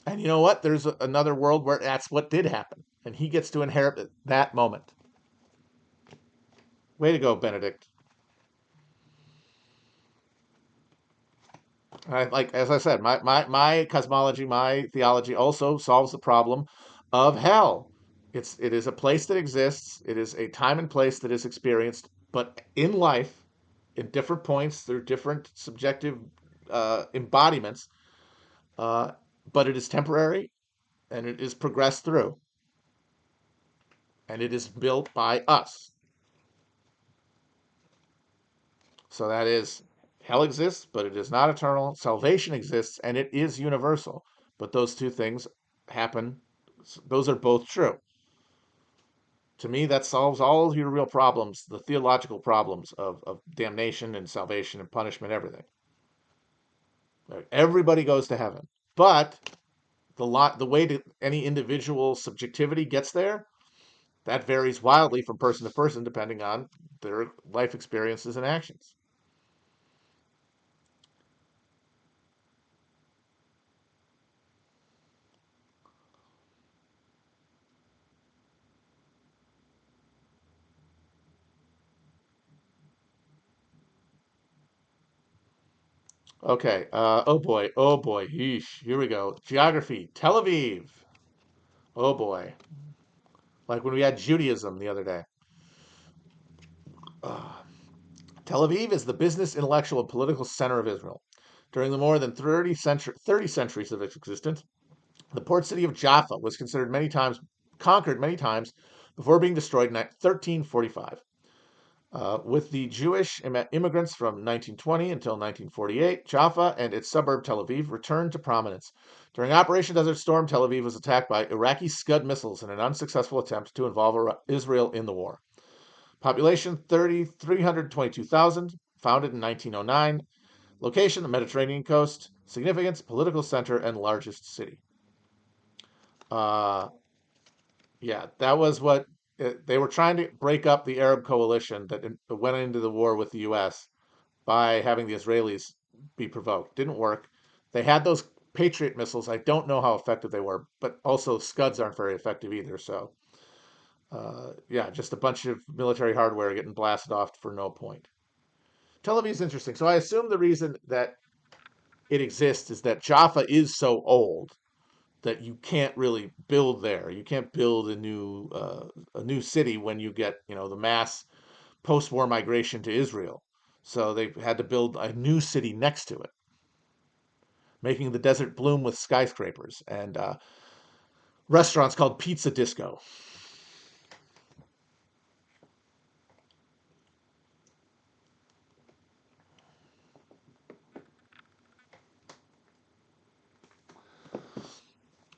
And you know what? There's another world where that's what did happen, and he gets to inherit that moment. Way to go, Benedict. Like as I said, my cosmology, my theology also solves the problem of hell. It is a place that exists. It is a time and place that is experienced, but in life, in different points, there are different subjective embodiments. Uh, but it is temporary, and it is progressed through, and it is built by us. So that is, hell exists, but it is not eternal. Salvation exists, and it is universal. But those two things happen. Those are both true. To me, that solves all of your real problems, the theological problems of damnation and salvation and punishment, everything. Everybody goes to heaven. But the way that any individual subjectivity gets there, that varies wildly from person to person depending on their life experiences and actions. Okay. Oh boy. Oh boy. Yeesh. Here we go. Geography. Tel Aviv. Oh boy. Like when we had Judaism the other day. Uh, Tel Aviv is the business, intellectual, and political center of Israel. During the more than 30 centuries of its existence, the port city of Jaffa was conquered many times before being destroyed in 1345. With the Jewish immigrants from 1920 until 1948, Jaffa and its suburb Tel Aviv returned to prominence. During Operation Desert Storm, Tel Aviv was attacked by Iraqi Scud missiles in an unsuccessful attempt to involve Israel in the war. Population 322,000, founded in 1909. Location, the Mediterranean coast. Significance, political center and largest city. Uh, yeah, that was what they were trying to break up the Arab coalition that went into the war with the U.S. by having the Israelis be provoked. Didn't work. They had those Patriot missiles. I don't know how effective they were, but also Scuds aren't very effective either. So, yeah, just a bunch of military hardware getting blasted off for no point. Tel Aviv is interesting. So I assume the reason that it exists is that Jaffa is so old that you can't really build there. You can't build a new city when you get the mass post-war migration to Israel. So they had to build a new city next to it, making the desert bloom with skyscrapers and restaurants called Pizza Disco.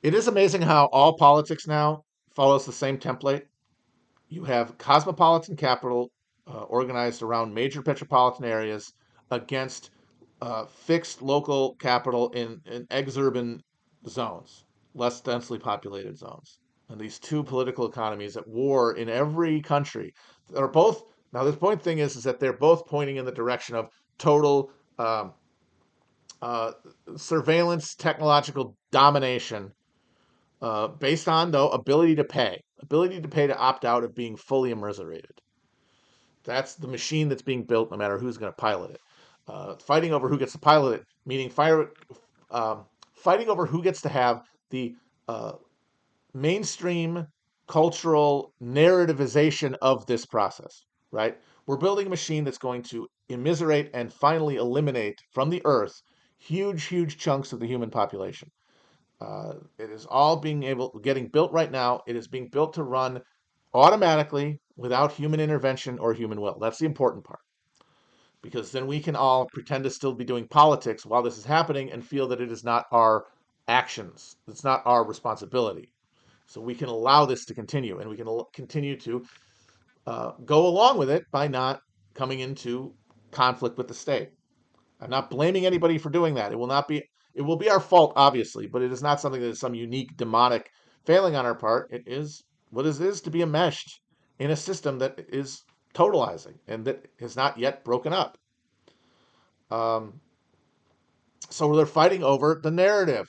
It is amazing how all politics now follows the same template. You have cosmopolitan capital organized around major metropolitan areas against fixed local capital in exurban zones, less densely populated zones. And these two political economies at war in every country are both. Now, the point thing is that they're both pointing in the direction of total um, uh, surveillance, technological domination, based on though ability to pay. ability to pay to opt out of being fully immiserated. That's the machine that's being built, no matter who's going to pilot it. Fighting over who gets to pilot it, meaning fighting over who gets to have the uh, mainstream cultural narrativization of this process, right? We're building a machine that's going to immiserate and finally eliminate from the earth huge, huge chunks of the human population. It is all getting built right now. It is being built to run automatically without human intervention or human will. That's the important part. Because then we can all pretend to still be doing politics while this is happening and feel that it is not our actions. It's not our responsibility. So we can allow this to continue, and we can continue to go along with it by not coming into conflict with the state. I'm not blaming anybody for doing that. It will not be. It will be our fault, obviously, but it is not something that is some unique demonic failing on our part. It is what it is to be enmeshed in a system that is totalizing and that has not yet broken up. Um, so they're fighting over the narrative.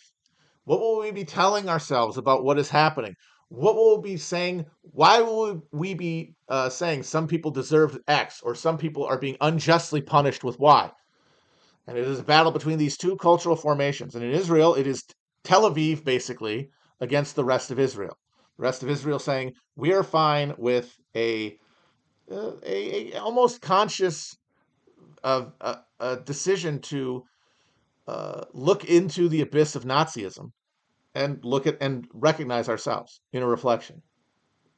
What will we be telling ourselves about what is happening? What will we be saying? Why will we be saying some people deserve X or some people are being unjustly punished with Y? And it is a battle between these two cultural formations. And in Israel, it is Tel Aviv, basically, against the rest of Israel. The rest of Israel saying, we are fine with a almost conscious a decision to look into the abyss of Nazism and look at and recognize ourselves in a reflection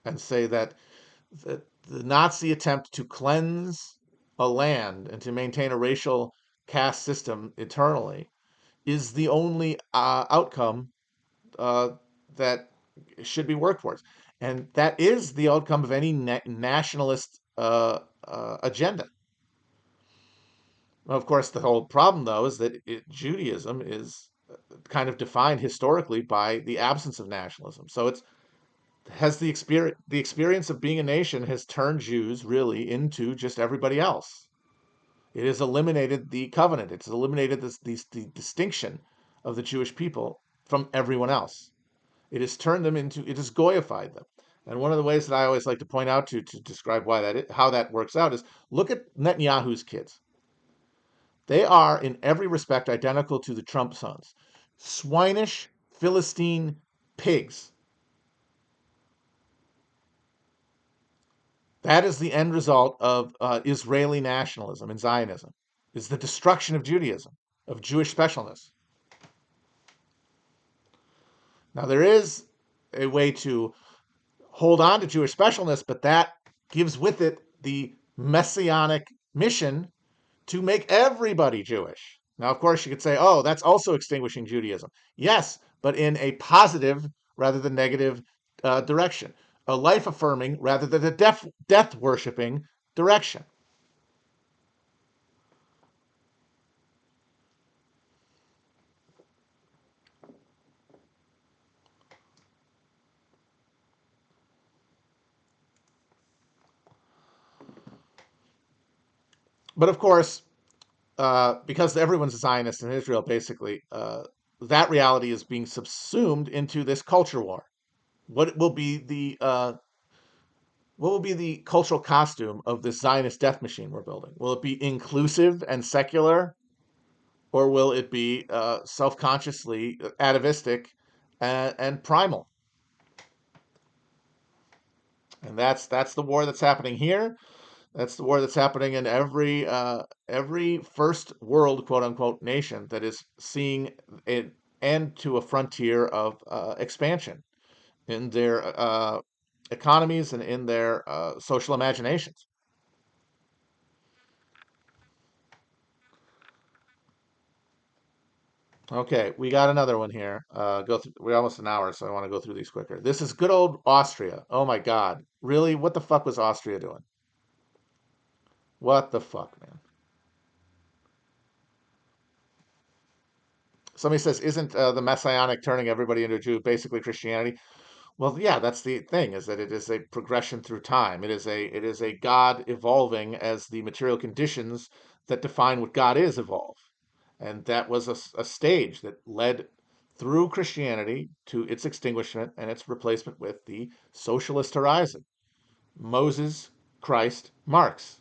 and say that the Nazi attempt to cleanse a land and to maintain a racial caste system eternally is the only outcome uh, that should be worked towards. And that is the outcome of any nationalist agenda. Of course, the whole problem, though, is that Judaism is kind of defined historically by the absence of nationalism. So it's has the experience of being a nation has turned Jews really into just everybody else. It has eliminated the covenant. It's eliminated the distinction of the Jewish people from everyone else. It has turned them into it has goyified them. And one of the ways that I always like to point out to describe why how that works out is look at Netanyahu's kids. They are in every respect identical to the Trump sons. Swinish Philistine pigs. That is the end result of Israeli nationalism and Zionism, is the destruction of Judaism, of Jewish specialness. Now, there is a way to hold on to Jewish specialness, but that gives with it the messianic mission to make everybody Jewish. Now, of course, you could say, oh, that's also extinguishing Judaism. Yes, but in a positive rather than negative direction, a life affirming rather than a death worshiping direction. But of course, because everyone's a Zionist in Israel, basically, that reality is being subsumed into this culture war. What will be the cultural costume of this Zionist death machine we're building? Will it be inclusive and secular, or will it be self-consciously atavistic and primal? And that's the war that's happening here. That's the war that's happening in every first world quote unquote nation that is seeing an end to a frontier of expansion in their economies and in their social imaginations. Okay, we got another one here. We're almost an hour, so I want to go through these quicker. This is good old Austria. Oh my God, really? What the fuck was Austria doing? What the fuck, man? Somebody says, isn't the messianic turning everybody into a Jew basically Christianity? Well, yeah, that's the thing, is that it is a progression through time. It is a God evolving as the material conditions that define what God is evolve. And that was a stage that led through Christianity to its extinguishment and its replacement with the socialist horizon. Moses, Christ, Marx.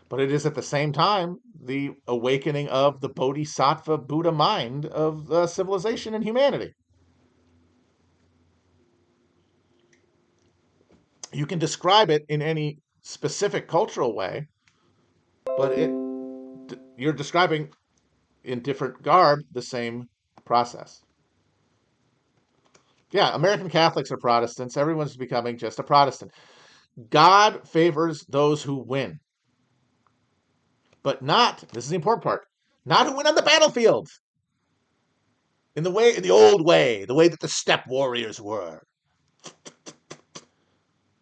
But it is at the same time the awakening of the Bodhisattva Buddha mind of civilization and humanity. You can describe it in any specific cultural way, but you're describing in different garb the same process. Yeah, American Catholics are Protestants. Everyone's becoming just a Protestant. God favors those who win, but not, this is the important part, not who win on the battlefield in the old way, the way that the steppe warriors were,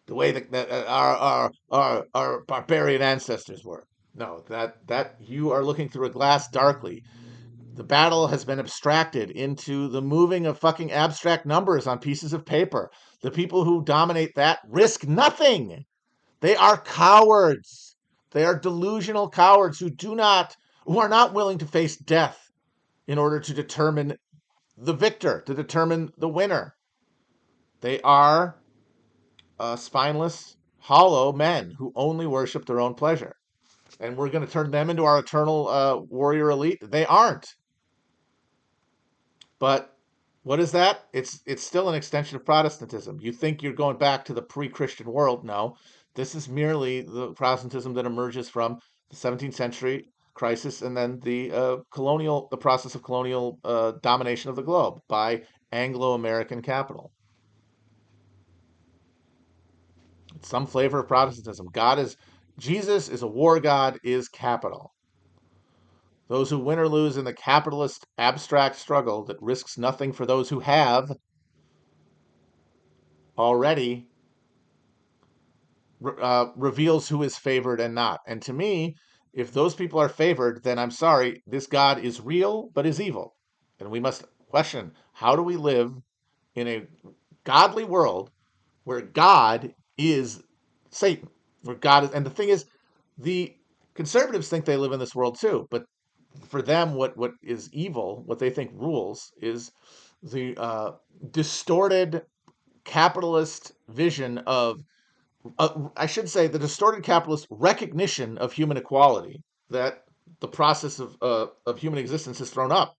the way that our barbarian ancestors were. No, that you are looking through a glass darkly. The battle has been abstracted into the moving of fucking abstract numbers on pieces of paper. The people who dominate that risk nothing. They are cowards. They are delusional cowards who are not willing to face death in order to determine the victor, to determine the winner. They are spineless, hollow men who only worship their own pleasure. And we're going to turn them into our eternal warrior elite. They aren't. But what is that? It's still an extension of Protestantism. You think you're going back to the pre-Christian world? No, this is merely the Protestantism that emerges from the 17th century crisis and then the process of colonial domination of the globe by Anglo-American capital. It's some flavor of Protestantism. Jesus is a war god, is capital. Those who win or lose in the capitalist abstract struggle that risks nothing for those who have already reveals who is favored and not. And to me, if those people are favored, then I'm sorry, this God is real but is evil. And we must question, how do we live in a godly world where God is Satan? Where God is, and the thing is, the conservatives think they live in this world too, but for them, what is evil, what they think rules, is the distorted capitalist vision of I should say, the distorted capitalist recognition of human equality that the process of human existence has thrown up.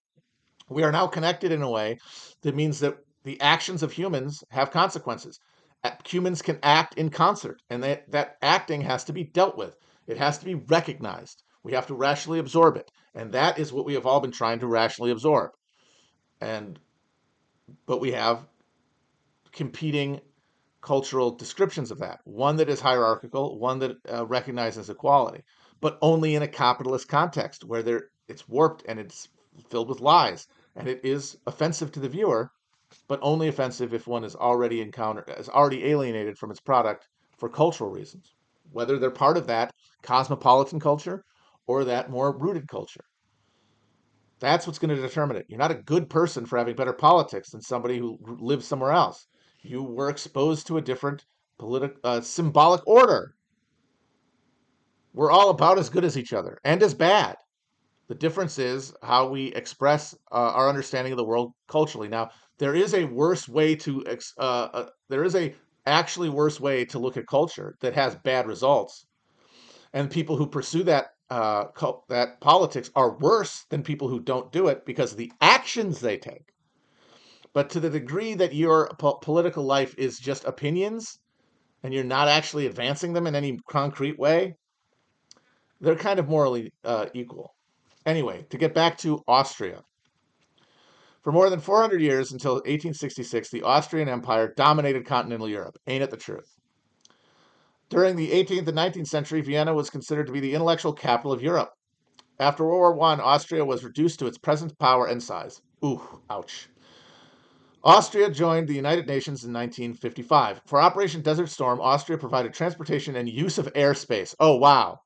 We are now connected in a way that means that the actions of humans have consequences. Humans can act in concert, and that acting has to be dealt with. It has to be recognized. We have to rationally absorb it. And that is what we have all been trying to rationally absorb. And but we have competing cultural descriptions of that. One that is hierarchical, one that recognizes equality, but only in a capitalist context where it's warped and it's filled with lies, and it is offensive to the viewer, but only offensive if one is already alienated from its product for cultural reasons, whether they're part of that cosmopolitan culture or that more rooted culture. That's what's going to determine it. You're not a good person for having better politics than somebody who lives somewhere else. You were exposed to a different symbolic order. We're all about as good as each other and as bad. The difference is how we express our understanding of the world culturally. Now, there is a worse way to there is a actually worse way to look at culture that has bad results, and people who pursue that politics are worse than people who don't do it because of the actions they take. But to the degree that your political life is just opinions and you're not actually advancing them in any concrete way, they're kind of morally equal. Anyway, to get back to Austria. For more than 400 years until 1866, the Austrian Empire dominated continental Europe. Ain't it the truth? During the 18th and 19th century, Vienna was considered to be the intellectual capital of Europe. After World War I, Austria was reduced to its present power and size. Ooh, ouch. Austria joined the United Nations in 1955. For Operation Desert Storm, Austria provided transportation and use of airspace. Oh, wow.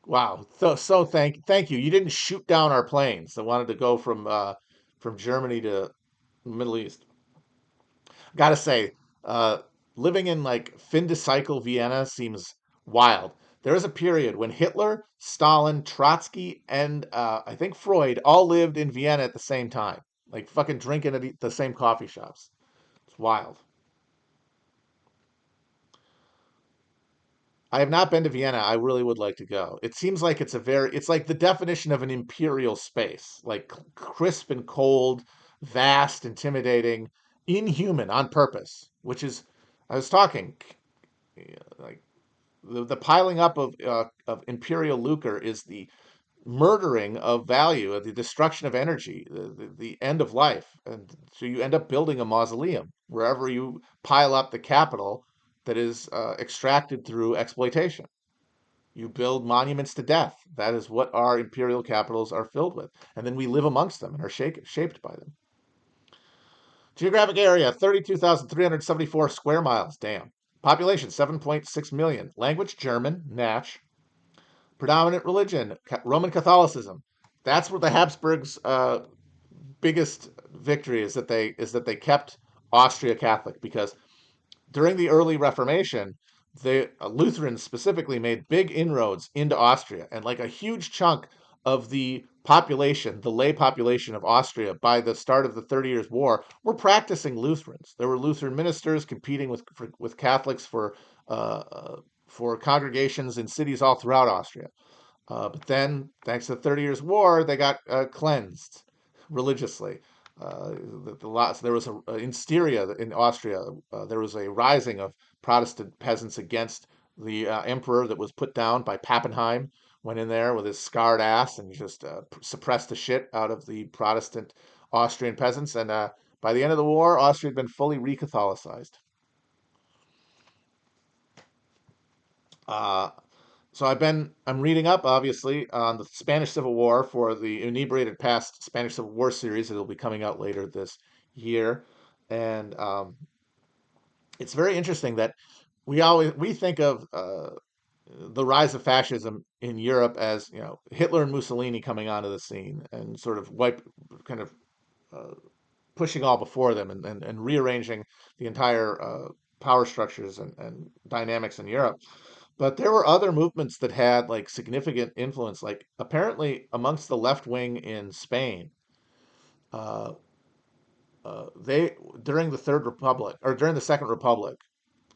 Wow. So thank you. You didn't shoot down our planes that wanted to go from Germany to the Middle East. Gotta say, uh, living in like fin de cycle Vienna seems wild. There was a period when Hitler, Stalin, Trotsky, and I think Freud all lived in Vienna at the same time, like fucking drinking at the same coffee shops. It's wild. I have not been to Vienna. I really would like to go. It seems like it's like the definition of an imperial space, like crisp and cold, vast, intimidating, inhuman on purpose, which is, I was talking, like the piling up of imperial lucre is the murdering of value, the destruction of energy, the end of life. And so you end up building a mausoleum wherever you pile up the capital that is extracted through exploitation. You build monuments to death. That is what our imperial capitals are filled with. And then we live amongst them and are shaped by them. Geographic area 32,374 square miles. Damn. Population 7.6 million. Language German, Natch. Predominant religion Roman Catholicism. That's where the Habsburgs' biggest victory is that they kept Austria Catholic, because during the early Reformation, the Lutherans specifically made big inroads into Austria, and like a huge chunk of the population, the lay population of Austria, by the start of the 30 Years' War, were practicing Lutherans. There were Lutheran ministers competing with Catholics for congregations in cities all throughout Austria. But then, thanks to the 30 Years' War, they got cleansed religiously. So there was in Styria, in Austria, there was a rising of Protestant peasants against the emperor that was put down by Pappenheim. Went in there with his scarred ass and just suppressed the shit out of the Protestant Austrian peasants. And by the end of the war, Austria had been fully re-Catholicized. Uh, So I'm reading up, obviously, on the Spanish Civil War for the Inebriated Past Spanish Civil War series that will be coming out later this year. And it's very interesting that we think of the rise of fascism in Europe as, Hitler and Mussolini coming onto the scene and sort of kind of uh, pushing all before them, and rearranging the entire power structures and dynamics in Europe. But there were other movements that had like significant influence, like apparently amongst the left wing in Spain. Uh, they during the Third Republic, or during the Second Republic,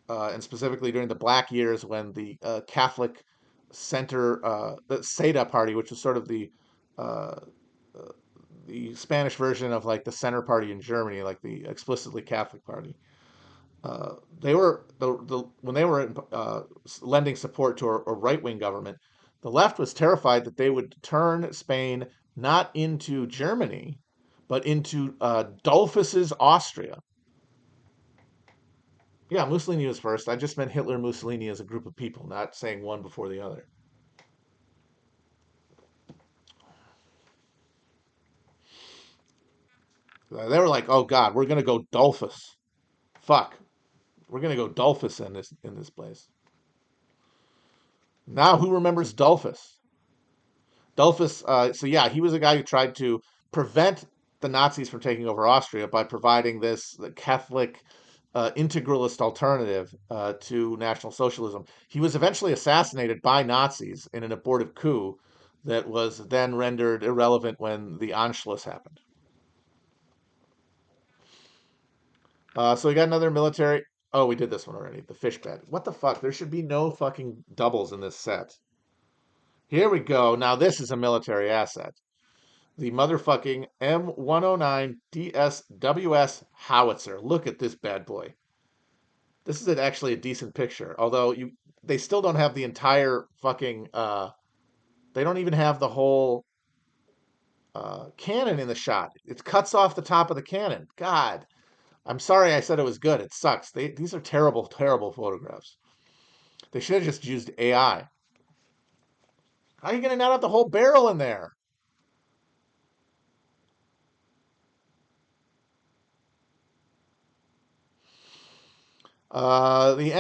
and specifically during the Black Years, when the Catholic Center, the Seda Party, which was sort of uh, uh, the Spanish version of like the Center Party in Germany, like the explicitly Catholic Party. They were when they were lending support to a right wing government. The left was terrified that they would turn Spain not into Germany, but into Dolphus's Austria. Yeah, Mussolini was first. I just meant Hitler and Mussolini as a group of people, not saying one before the other. They were like, "Oh God, we're gonna go Dolphus. Fuck, we're gonna go Dolphus in this place." Now, who remembers Dolphus? Dolphus, so yeah, he was a guy who tried to prevent the Nazis from taking over Austria by providing this Catholic integralist alternative to National Socialism. He was eventually assassinated by Nazis in an abortive coup that was then rendered irrelevant when the Anschluss happened. So we got another military. Oh, we did this one already. The fish bed. What the fuck? There should be no fucking doubles in this set. Here we go. Now this is a military asset. The motherfucking M109 DSWS howitzer. Look at this bad boy. This is actually a decent picture, although they still don't have the entire fucking they don't even have the whole cannon in the shot. It cuts off the top of the cannon. God, I'm sorry I said it was good. It sucks. These are terrible, terrible photographs. They should have just used AI. How are you gonna not have the whole barrel in there? The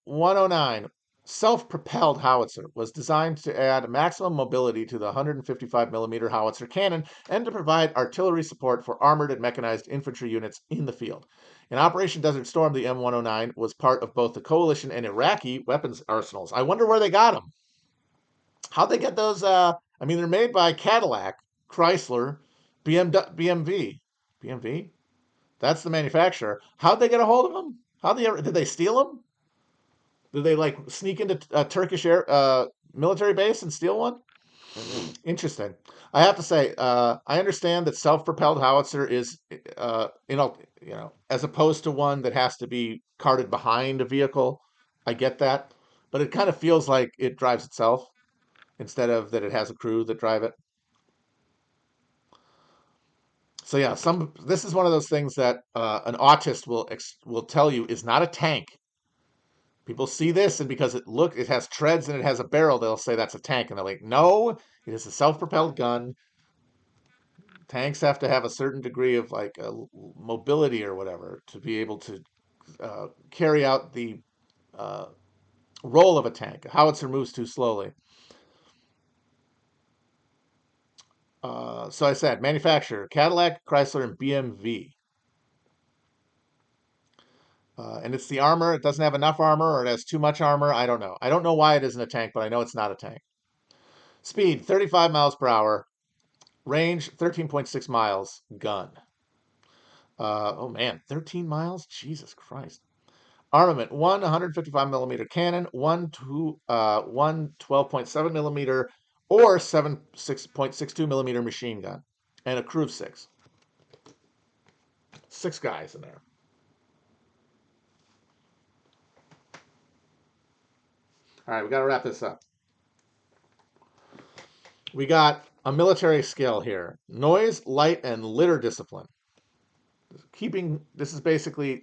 M109 self-propelled howitzer was designed to add maximum mobility to the 155 millimeter howitzer cannon and to provide artillery support for armored and mechanized infantry units in the field. In Operation Desert Storm, the M109 was part of both the coalition and Iraqi weapons arsenals. I wonder where they got them. How'd they get those? I mean, they're made by Cadillac, Chrysler, BMW. That's the manufacturer. How'd they get a hold of them? Did they steal them? Did they like sneak into a Turkish air military base and steal one? Interesting. I have to say, I understand that self-propelled howitzer is, as opposed to one that has to be carted behind a vehicle. I get that, but it kind of feels like it drives itself instead of that it has a crew that drive it. So yeah, this is one of those things that an autist will tell you is not a tank. People see this, and because it has treads and it has a barrel, they'll say that's a tank, and they're like, no, it is a self-propelled gun. Tanks have to have a certain degree of like mobility or whatever to be able to carry out the uh, role of a tank. A howitzer moves too slowly. So I said manufacturer: Cadillac, Chrysler, and BMW. And it's the armor. It doesn't have enough armor, or it has too much armor. I don't know. I don't know why it isn't a tank, but I know it's not a tank. Speed 35 miles per hour. Range 13.6 miles. Gun. Oh man, 13 miles? Jesus Christ. Armament: one 155 millimeter cannon, one 12.7 millimeter or 6.62 millimeter machine gun, and a crew of six. Six guys in there. All right, we got to wrap this up. We got a military skill here: noise, light, and litter discipline. This is basically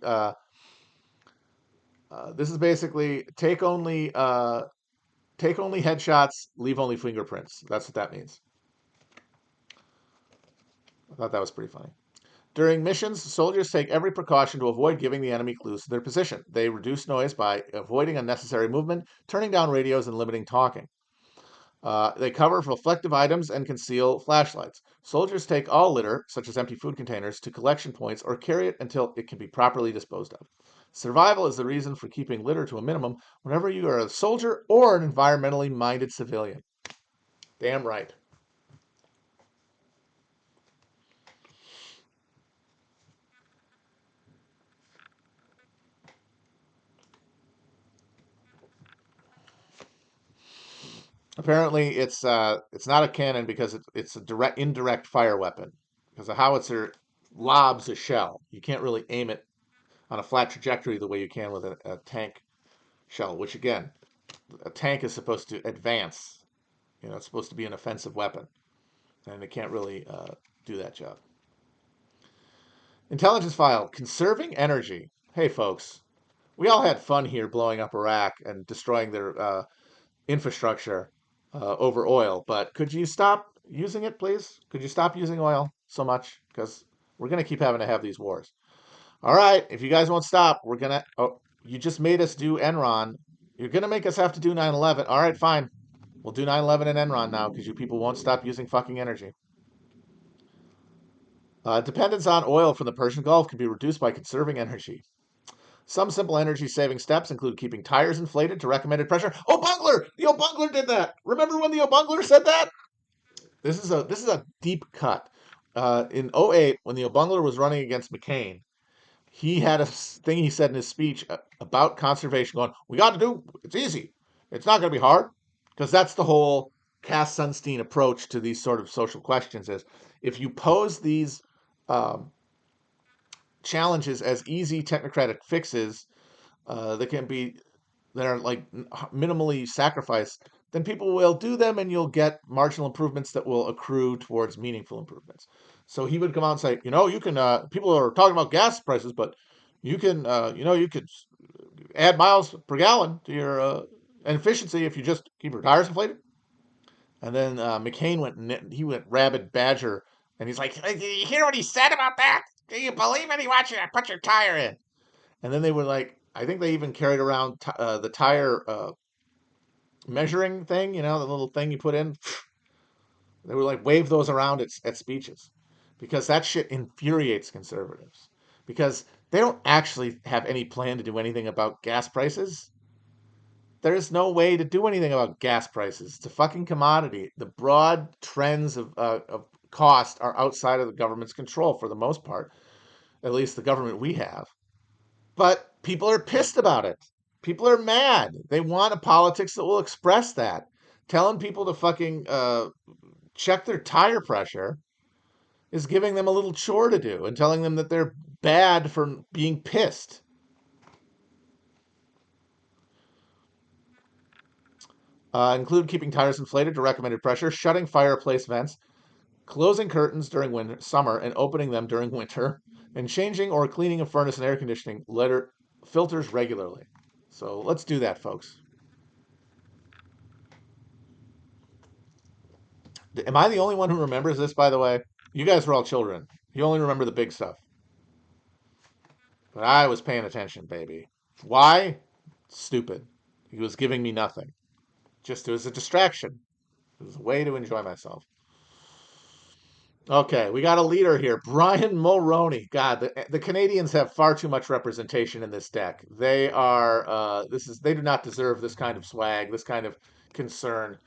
take only headshots, leave only fingerprints. That's what that means. I thought that was pretty funny. During missions, soldiers take every precaution to avoid giving the enemy clues to their position. They reduce noise by avoiding unnecessary movement, turning down radios, and limiting talking. They cover reflective items and conceal flashlights. Soldiers take all litter, such as empty food containers, to collection points or carry it until it can be properly disposed of. Survival is the reason for keeping litter to a minimum whenever you are a soldier or an environmentally minded civilian. Damn right. Apparently, it's not a cannon because it's a direct indirect fire weapon. Because a howitzer lobs a shell. You can't really aim it on a flat trajectory the way you can with a tank shell. Which again, a tank is supposed to advance. It's supposed to be an offensive weapon, and it can't really do that job. Intelligence file: conserving energy. Hey, folks, we all had fun here blowing up Iraq and destroying their infrastructure over oil. But could you stop using it, please? Could you stop using oil so much? Because we're going to keep having to have these wars. All right, if you guys won't stop, we're going to. Oh, you just made us do Enron. You're going to make us have to do 9/11. All right, fine. We'll do 9/11 and Enron now because you people won't stop using fucking energy. Dependence on oil from the Persian Gulf can be reduced by conserving energy. Some simple energy saving steps include keeping tires inflated to recommended pressure. Oh, Bungler! The old Bungler did that. Remember when the old Bungler said that? This is a deep cut. In '08, when the Bungler was running against McCain, he had a thing he said in his speech about conservation. Going, we got to do. It's easy. It's not going to be hard because that's the whole Cass Sunstein approach to these sort of social questions. Is if you pose these um, challenges as easy technocratic fixes that are like minimally sacrificed, then people will do them and you'll get marginal improvements that will accrue towards meaningful improvements. So he would come out and say, you can, people are talking about gas prices, but you can, you could add miles per gallon to your efficiency if you just keep your tires inflated. And then McCain he went rabid badger and he's like, "Did you hear what he said about that? Do you believe it? He wants you to put your tire in." And then they were like, I think they even carried around the tire measuring thing, the little thing you put in. They were like, wave those around at speeches because that shit infuriates conservatives because they don't actually have any plan to do anything about gas prices. There's no way to do anything about gas prices. It's a fucking commodity. The broad trends of cost are outside of the government's control for the most part, at least the government we have. But people are pissed about it. People are mad. They want a politics that will express that. Telling people to fucking check their tire pressure is giving them a little chore to do and telling them that they're bad for being pissed. Include keeping tires inflated to recommended pressure, shutting fireplace vents, closing curtains during summer and opening them during winter, and changing or cleaning a furnace and air conditioning filters regularly. So let's do that, folks. Am I the only one who remembers this, by the way? You guys were all children. You only remember the big stuff. But I was paying attention, baby. Why? Stupid. He was giving me nothing. Just it was a distraction. It was a way to enjoy myself. Okay, we got a leader here, Brian Mulroney. God, the Canadians have far too much representation in this deck. They are they do not deserve this kind of swag, this kind of concern.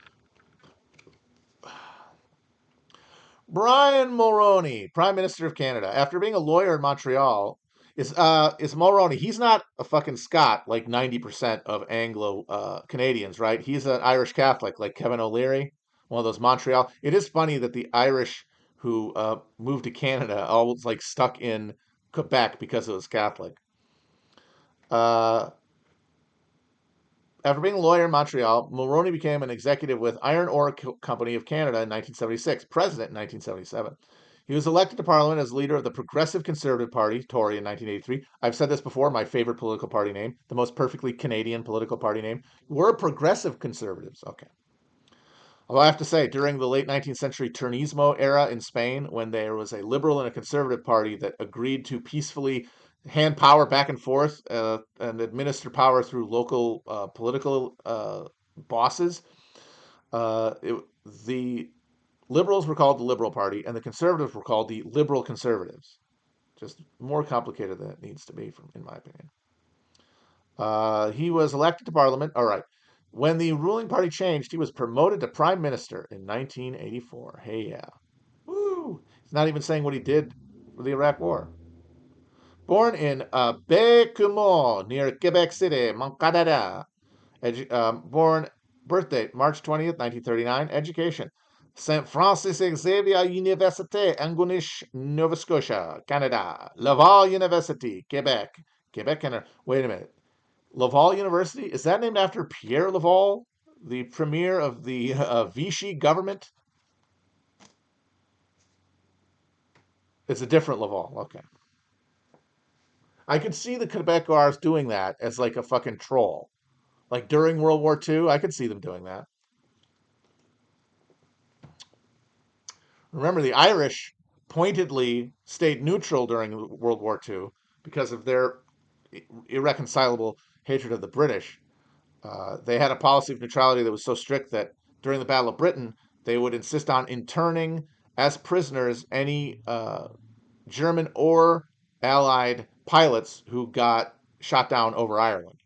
Brian Mulroney, Prime Minister of Canada, after being a lawyer in Montreal, is Mulroney. He's not a fucking Scot like 90% of Anglo Canadians, right? He's an Irish Catholic like Kevin O'Leary, one of those Montreal. It is funny that the Irish who moved to Canada always like stuck in Quebec because it was Catholic. Uh, After being a lawyer in Montreal, Mulroney became an executive with Iron Ore Company of Canada in 1976, president in 1977. He was elected to Parliament as leader of the Progressive Conservative Party, Tory, in 1983. I've said this before, my favorite political party name, the most perfectly Canadian political party name. We're progressive conservatives. Okay. Although I have to say, during the late 19th century Turnismo era in Spain, when there was a liberal and a conservative party that agreed to peacefully hand power back and forth and administer power through local political bosses, it, the liberals were called the Liberal Party and the conservatives were called the Liberal Conservatives. Just more complicated than it needs to be, in my opinion. He was elected to Parliament. All right. When the ruling party changed, he was promoted to Prime Minister in 1984. Hey, yeah. Woo! He's not even saying what he did for the Iraq War. Born in Bécumont, near Quebec City, Canada. Birthday, March 20th, 1939. Education, St. Francis Xavier Université, Antigonish, Nova Scotia, Canada. Laval University, Quebec. Quebec, Canada. Wait a minute. Laval University, is that named after Pierre Laval, the premier of the Vichy government? It's a different Laval. Okay. I could see the Quebecers doing that as like a fucking troll. Like during World War II, I could see them doing that. Remember, the Irish pointedly stayed neutral during World War II because of their irreconcilable hatred of the British. They had a policy of neutrality that was so strict that during the Battle of Britain, they would insist on interning as prisoners any German or Allied pilots who got shot down over Ireland.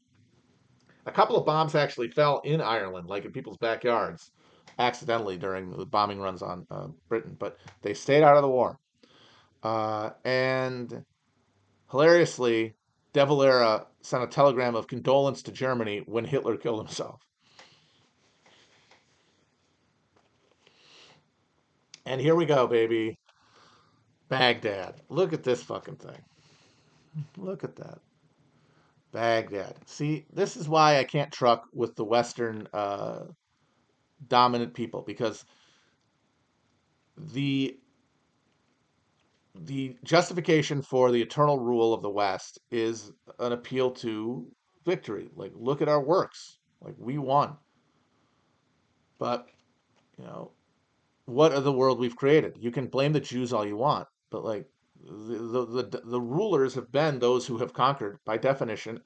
A couple of bombs actually fell in Ireland, like in people's backyards, accidentally during the bombing runs on Britain, but they stayed out of the war. And hilariously, De Valera sent a telegram of condolence to Germany when Hitler killed himself. And here we go, baby. Baghdad. Look at this fucking thing. Look at that. Baghdad. See, this is why I can't truck with the Western dominant people because the the justification for the eternal rule of the West is an appeal to victory. Like, look at our works. Like, we won. But, you know, what are the world we've created? You can blame the Jews all you want, but like the rulers have been those who have conquered by definition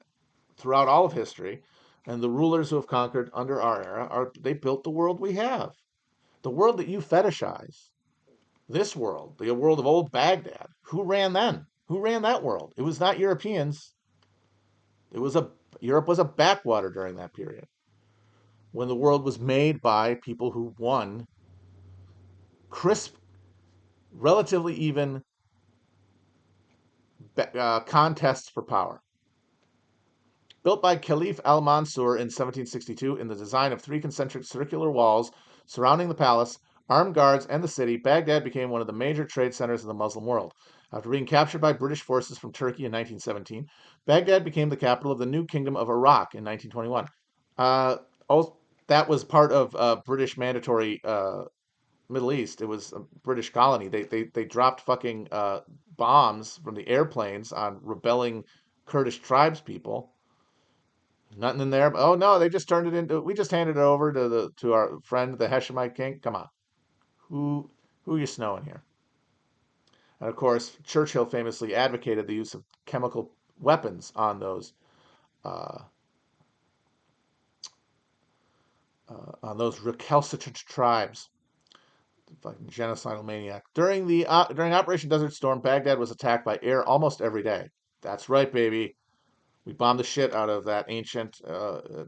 throughout all of history, and the rulers who have conquered under our era are they built the world we have, the world that you fetishize. This world, the world of old Baghdad. Who ran then? Who ran that world? It was not Europeans. It was a Europe was a backwater during that period. when the world was made by people who won crisp, relatively even contests for power. Built by Caliph al-Mansur in 1762 in the design of three concentric circular walls surrounding the palace, armed guards, and the city, Baghdad became one of the major trade centers of the Muslim world. After being captured by British forces from Turkey in 1917, Baghdad became the capital of the new Kingdom of Iraq in 1921. Uh, that was part of British mandatory Middle East. It was a British colony. They dropped fucking bombs from the airplanes on rebelling Kurdish tribes people. Nothing in there. Oh no, they just turned it into. We just handed it over to our friend the Hashemite king. Come on, who are you snowing here? And of course, Churchill famously advocated the use of chemical weapons uh, on those recalcitrant tribes. Fucking genocidal maniac. During Operation Desert Storm, Baghdad was attacked by air almost every day. That's right, baby. We bombed the shit out of that ancient,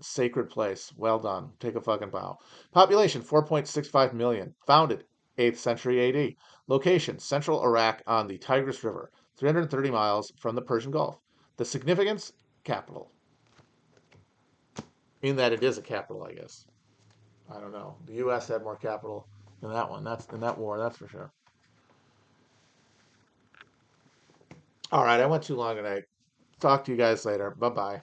sacred place. Well done. Take a fucking bow. Population 4.65 million. Founded 8th century AD. Location Central Iraq on the Tigris River, 330 miles from the Persian Gulf. The significance capital. In that it is a capital, I guess. I don't know. The U.S. had more capital than that one. That's in that war. That's for sure. All right, I went too long tonight. Talk to you guys later. Bye bye.